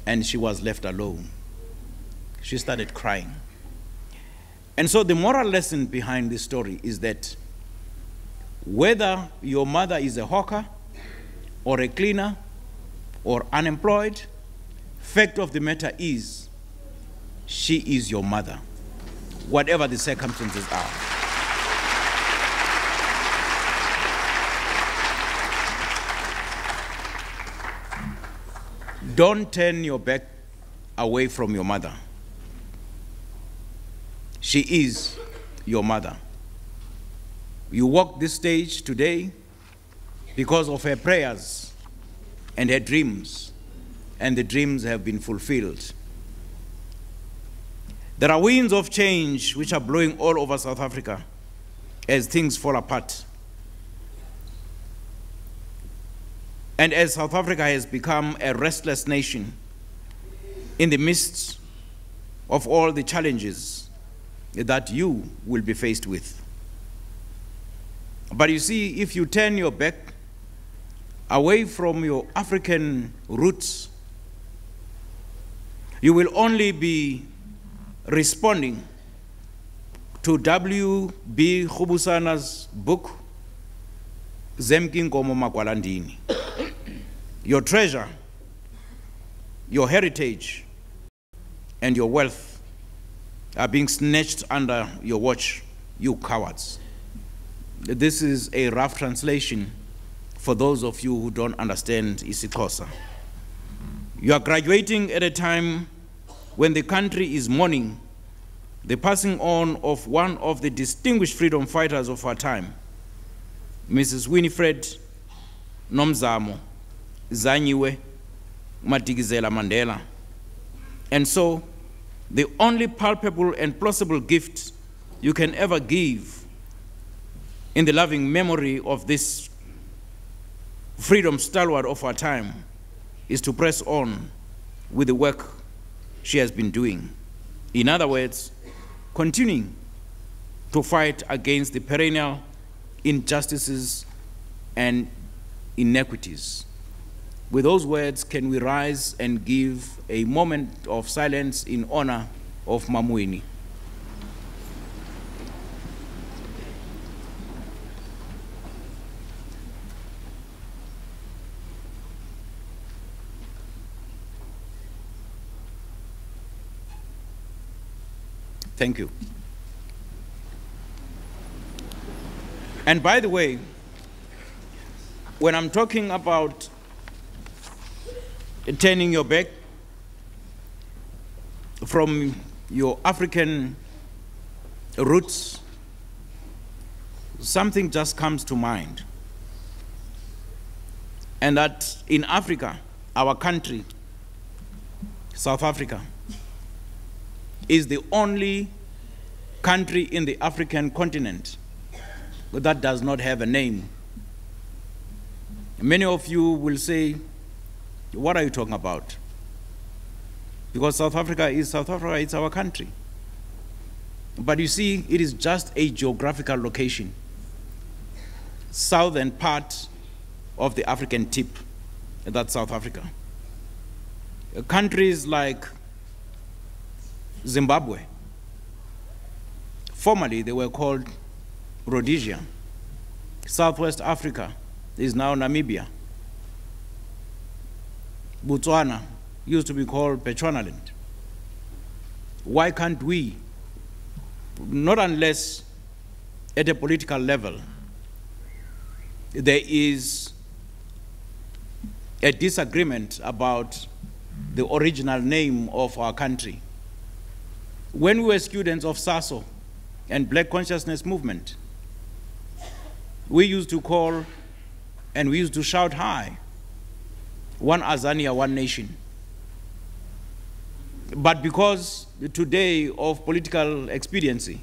and she was left alone. She started crying. And so the moral lesson behind this story is that Whether your mother is a hawker or a cleaner or unemployed, fact of the matter is, she is your mother, whatever the circumstances are. Don't turn your back away from your mother. She is your mother. You walk this stage today because of her prayers and her dreams, and the dreams have been fulfilled. There are winds of change which are blowing all over South Africa as things fall apart. And as South Africa has become a restless nation in the midst of all the challenges that you will be faced with. But you see, if you turn your back away from your African roots, you will only be responding to W.B. Khubusana's book, Zemki Nkomo Magwalandini. Your treasure, your heritage, and your wealth are being snatched under your watch, you cowards. This is a rough translation for those of you who don't understand isiXhosa. You are graduating at a time when the country is mourning the passing on of one of the distinguished freedom fighters of our time, Mrs. Winifred Nomzamo Zanyiwe Madikizela Mandela. And so, the only palpable and plausible gift you can ever give in the loving memory of this freedom stalwart of our time is to press on with the work she has been doing. In other words, continuing to fight against the perennial injustices and inequities. With those words, can we rise and give a moment of silence in honor of Mamuini? Thank you. And by the way, when I'm talking about turning your back from your African roots, something just comes to mind. And that in Africa, our country, South Africa, is the only country in the African continent that does not have a name. Many of you will say, what are you talking about? Because South Africa is South Africa, it's our country. But you see, it is just a geographical location. Southern part of the African tip, that's South Africa. Countries like Zimbabwe, formerly they were called Rhodesia. Southwest Africa is now Namibia. Botswana used to be called Bechuanaland. Why can't we, not unless at a political level, there is a disagreement about the original name of our country. When we were students of SASO and Black Consciousness Movement, we used to call and we used to shout high, one Azania, one nation. But because today of political expediency,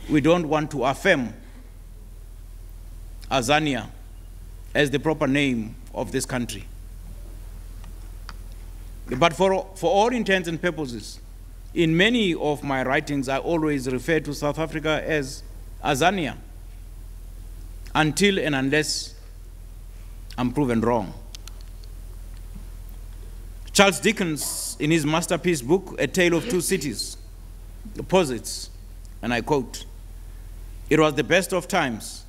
we don't want to affirm Azania as the proper name of this country. But for all intents and purposes, in many of my writings, I always refer to South Africa as Azania, until and unless I'm proven wrong. Charles Dickens, in his masterpiece book, A Tale of Two Cities, posits, and I quote, "It was the best of times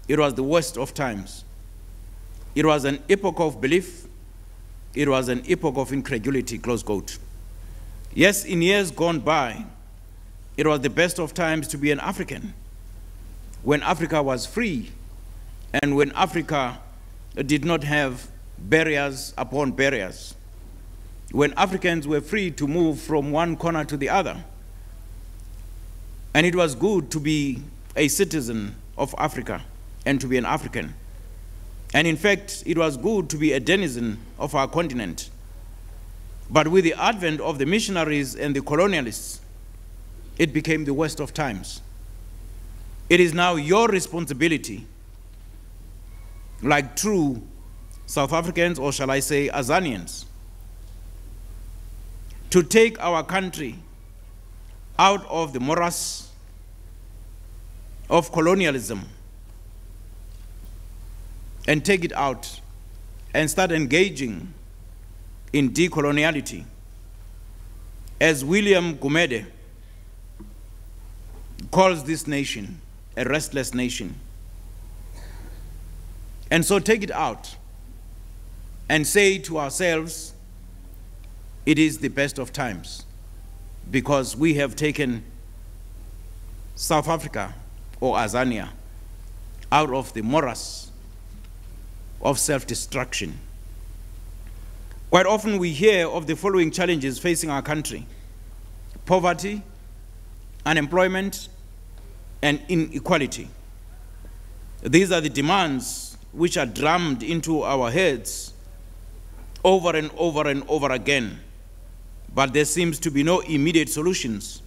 It was the worst of times. It was an epoch of belief. It was an epoch of incredulity, close quote. Yes, in years gone by, it was the best of times to be an African, when Africa was free and when Africa did not have barriers upon barriers, when Africans were free to move from one corner to the other. And it was good to be a citizen of Africa and to be an African. And in fact, it was good to be a denizen of our continent. But with the advent of the missionaries and the colonialists, it became the worst of times. It is now your responsibility, like true South Africans, or shall I say Azanians, to take our country out of the morass of colonialism and take it out and start engaging in decoloniality. As William Gumede calls this nation a restless nation. And so take it out and say to ourselves, it is the best of times, because we have taken South Africa, or Azania, out of the morass of self-destruction. Quite often we hear of the following challenges facing our country: poverty, unemployment, and inequality. These are the demands which are drummed into our heads over and over and over again. But there seems to be no immediate solutions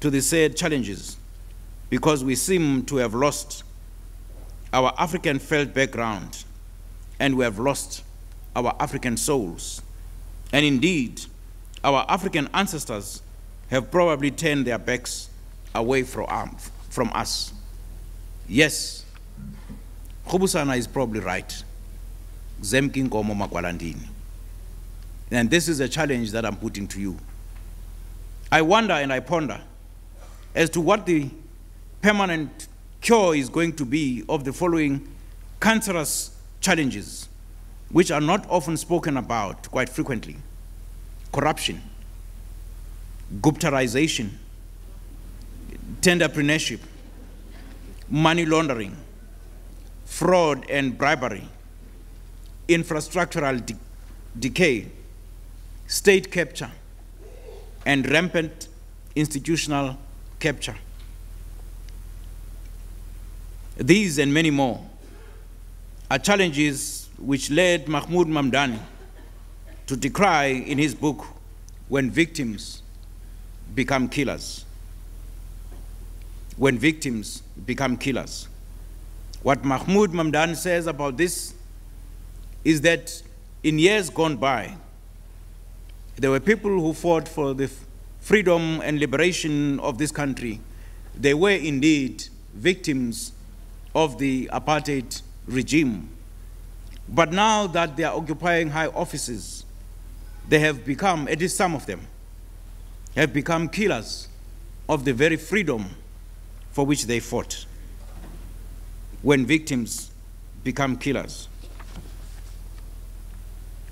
to the said challenges, because we seem to have lost our African felt background, and we have lost our African souls. And indeed, our African ancestors have probably turned their backs away from us. Yes, Khubusana is probably right. Zemki Nkomo Magwalandini. And this is a challenge that I'm putting to you. I wonder and I ponder as to what the permanent cure is going to be of the following cancerous challenges, which are not often spoken about quite frequently: corruption, Guptarization, tenderpreneurship, money laundering, fraud and bribery, infrastructural decay, state capture, and rampant institutional capture. These and many more are challenges which led Mahmoud Mamdani to decry in his book, When Victims Become Killers. When victims become killers. What Mahmoud Mamdani says about this is that in years gone by, there were people who fought for the freedom and liberation of this country. They were indeed victims of the apartheid regime. But now that they are occupying high offices, they have become, at least some of them, have become killers of the very freedom for which they fought. When victims become killers.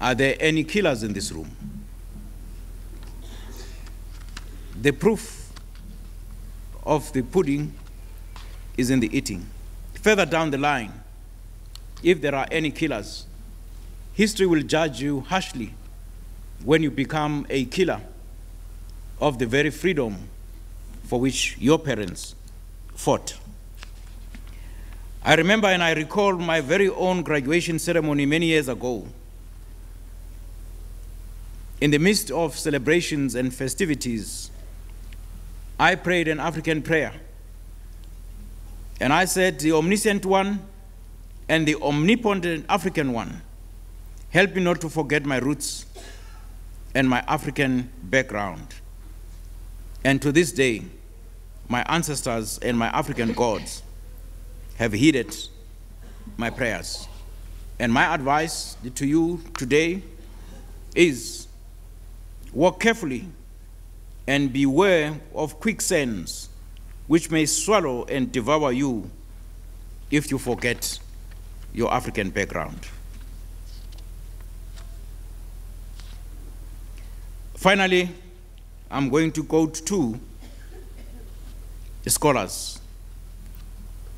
Are there any killers in this room? The proof of the pudding is in the eating. Further down the line, if there are any killers, history will judge you harshly when you become a killer of the very freedom for which your parents fought. I remember and I recall my very own graduation ceremony many years ago. In the midst of celebrations and festivities, I prayed an African prayer. And I said, the omniscient one and the omnipotent African one, help me not to forget my roots and my African background. And to this day, my ancestors and my African gods have heeded my prayers. And my advice to you today is walk carefully and beware of quicksands which may swallow and devour you if you forget your African background. Finally, I'm going to quote two scholars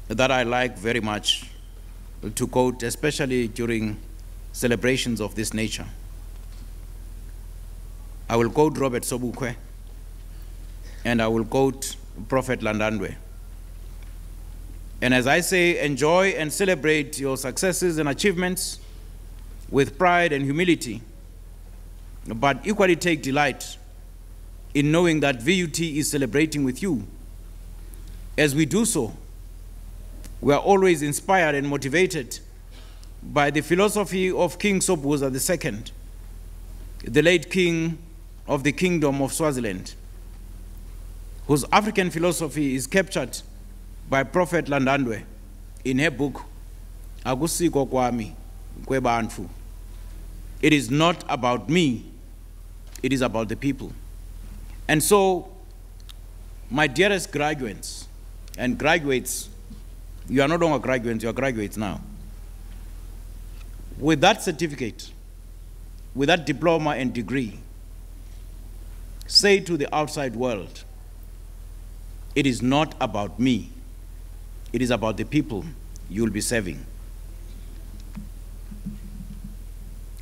that I like very much to quote, especially during celebrations of this nature. I will quote Robert Sobukwe, and I will quote Prophet Landandwe. And as I say, enjoy and celebrate your successes and achievements with pride and humility, but equally take delight in knowing that VUT is celebrating with you. As we do so, we are always inspired and motivated by the philosophy of King Sobhuza II, the late king of the Kingdom of Swaziland, whose African philosophy is captured by Prophet Landandwe in her book, Akusiko Kwami Kwebantu. It is not about me, it is about the people. And so, my dearest graduates and graduates, you are no longer graduates, you are graduates now. With that certificate, with that diploma and degree, say to the outside world, it is not about me, it is about the people you will be serving.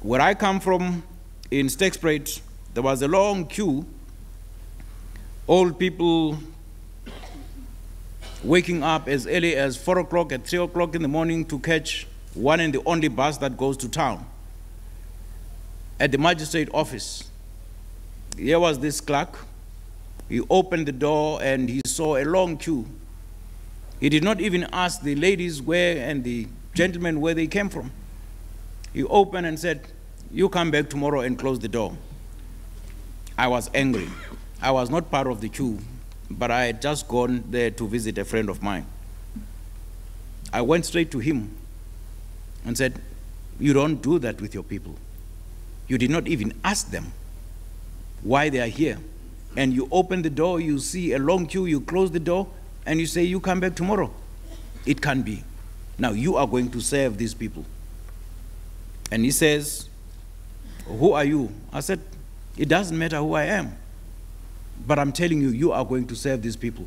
Where I come from, in Stekspruit, there was a long queue, old people waking up as early as 4 o'clock, at 3 o'clock in the morning to catch one and the only bus that goes to town. At the magistrate office, here was this clerk. He opened the door and he saw a long queue. He did not even ask the ladies where and the gentlemen where they came from. He opened and said, "You come back tomorrow and close the door." I was angry. I was not part of the queue, but I had just gone there to visit a friend of mine. I went straight to him and said, "You don't do that with your people. You did not even ask them why they are here. And you open the door, you see a long queue, you close the door, and you say, 'You come back tomorrow.' It can't be. Now you are going to serve these people." And he says, "Who are you?" I said, "It doesn't matter who I am, but I'm telling you, you are going to serve these people."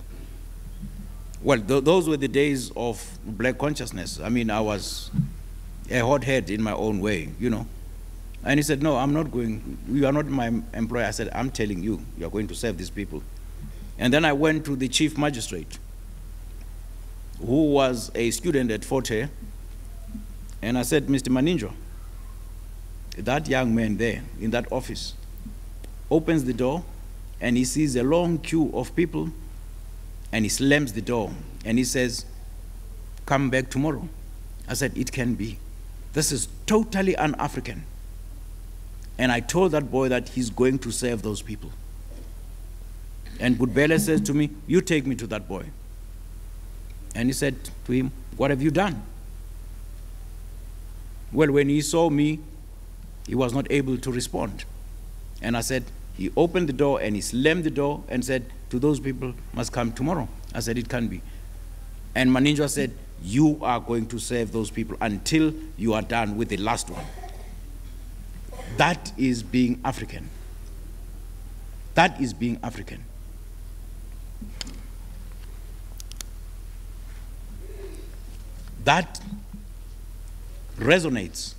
Well, those were the days of black consciousness. I mean, I was a hothead in my own way, you know. And he said, "No, I'm not going, you are not my employer." I said, "I'm telling you, you are going to serve these people." And then I went to the chief magistrate, who was a student at Fort Hare, and I said, "Mr. Maninjo, that young man there in that office opens the door and he sees a long queue of people and he slams the door and he says, 'Come back tomorrow.'" I said, "It can be. This is totally un-African." And I told that boy that he's going to serve those people. And Budbele says to me, "You take me to that boy." And he said to him, "What have you done?" Well, when he saw me, he was not able to respond. And I said, he opened the door and he slammed the door and said, "To those people must come tomorrow." I said, "It can be." And Maninja said, "You are going to serve those people until you are done with the last one." That is being African. That is being African. That resonates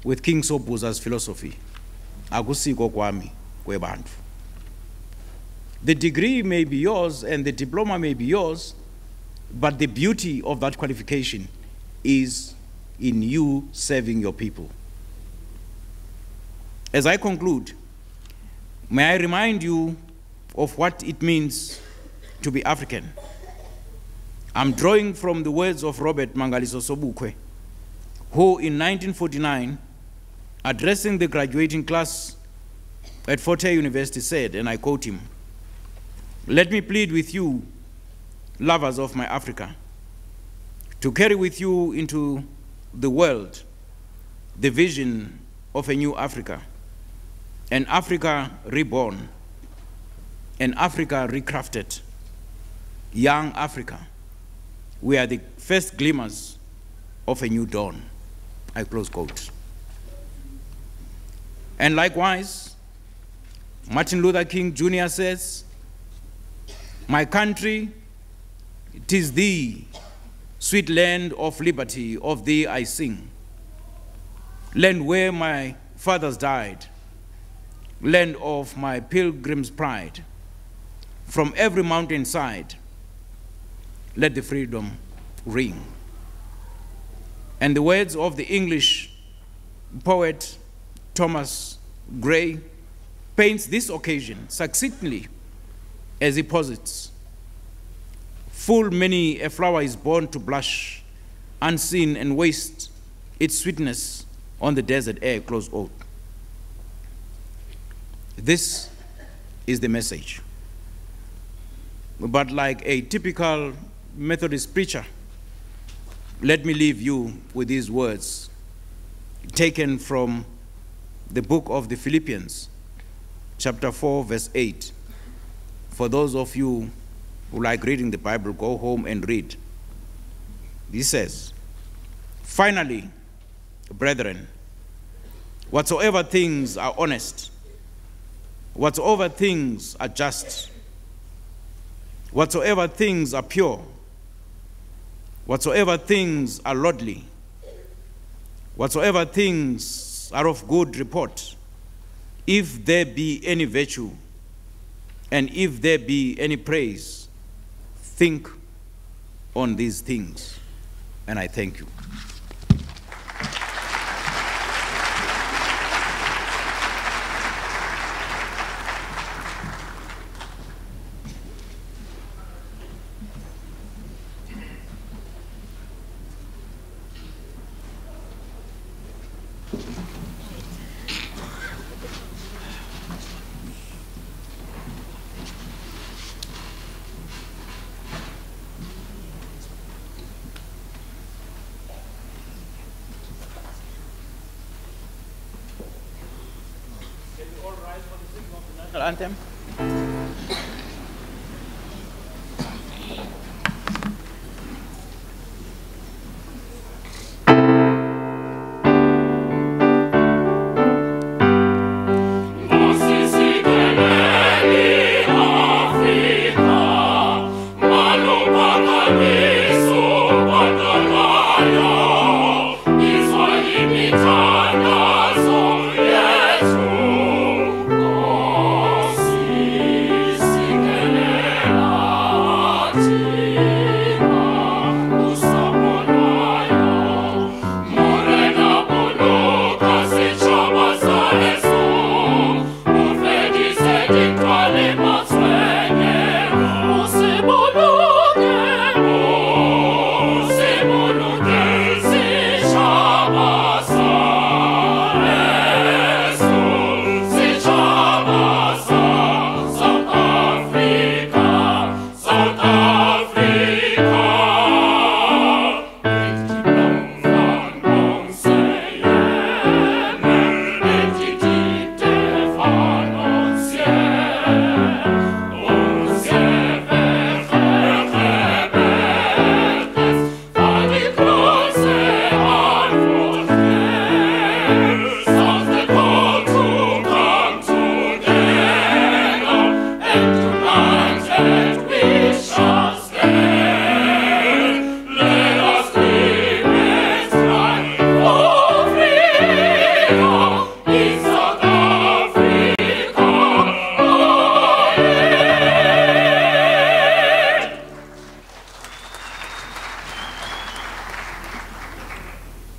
with King Sobhuza's philosophy. Akusiko kwami kwebantu. The degree may be yours and the diploma may be yours, but the beauty of that qualification is in you serving your people. As I conclude, may I remind you of what it means to be African. I'm drawing from the words of Robert Mangaliso Sobukwe, who in 1949, addressing the graduating class at Fort Hare University said, and I quote him, "Let me plead with you, lovers of my Africa, to carry with you into the world the vision of a new Africa, an Africa reborn, an Africa recrafted, young Africa, we are the first glimmers of a new dawn. I close quote. And likewise, Martin Luther King Jr. says, "My country, it is thee, sweet land of liberty, of thee I sing. Land where my fathers died, land of my pilgrim's pride. From every mountainside, let the freedom ring." And the words of the English poet Thomas Gray paints this occasion succinctly as he posits, "Full many a flower is born to blush, unseen, and waste its sweetness on the desert air," close quote. This is the message. But like a typical Methodist preacher, let me leave you with these words taken from the book of the Philippians, chapter 4, verse 8. For those of you who like reading the Bible, go home and read. He says, "Finally, brethren, whatsoever things are honest, whatsoever things are just, whatsoever things are pure, whatsoever things are lordly, whatsoever things are of good report, if there be any virtue, and if there be any praise, think on these things." And I thank you. Anthem.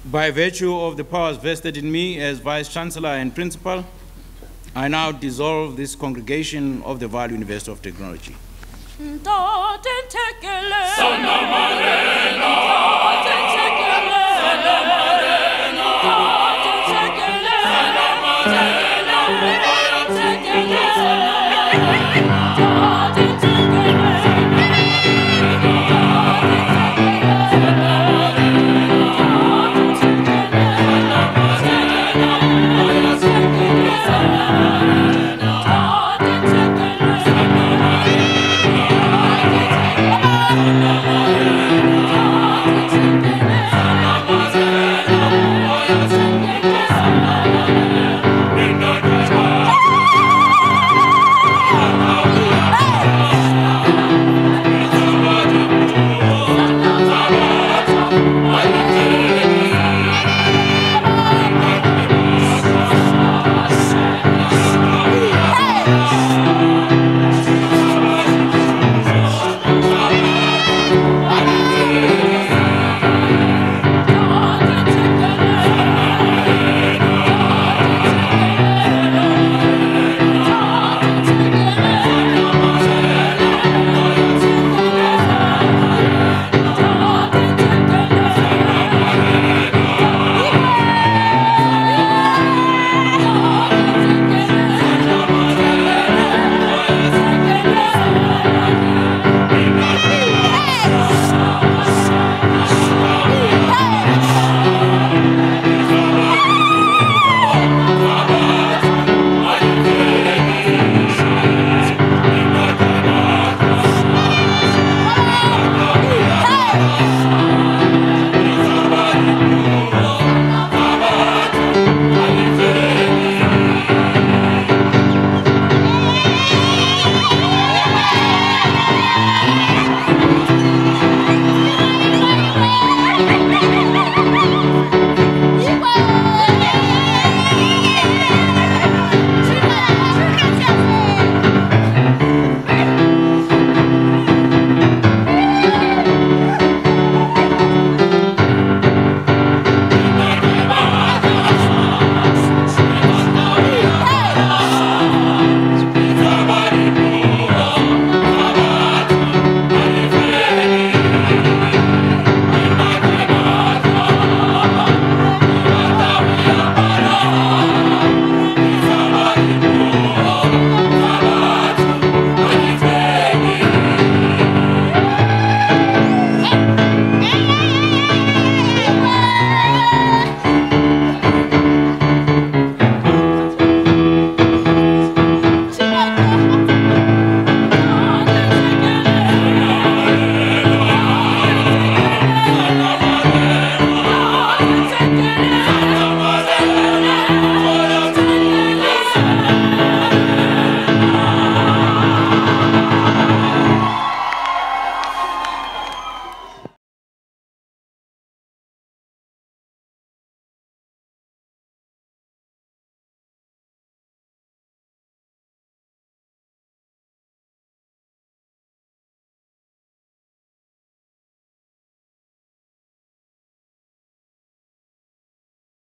By virtue of the powers vested in me as Vice-Chancellor and Principal, I now dissolve this congregation of the VUT University of Technology. Sana Marena.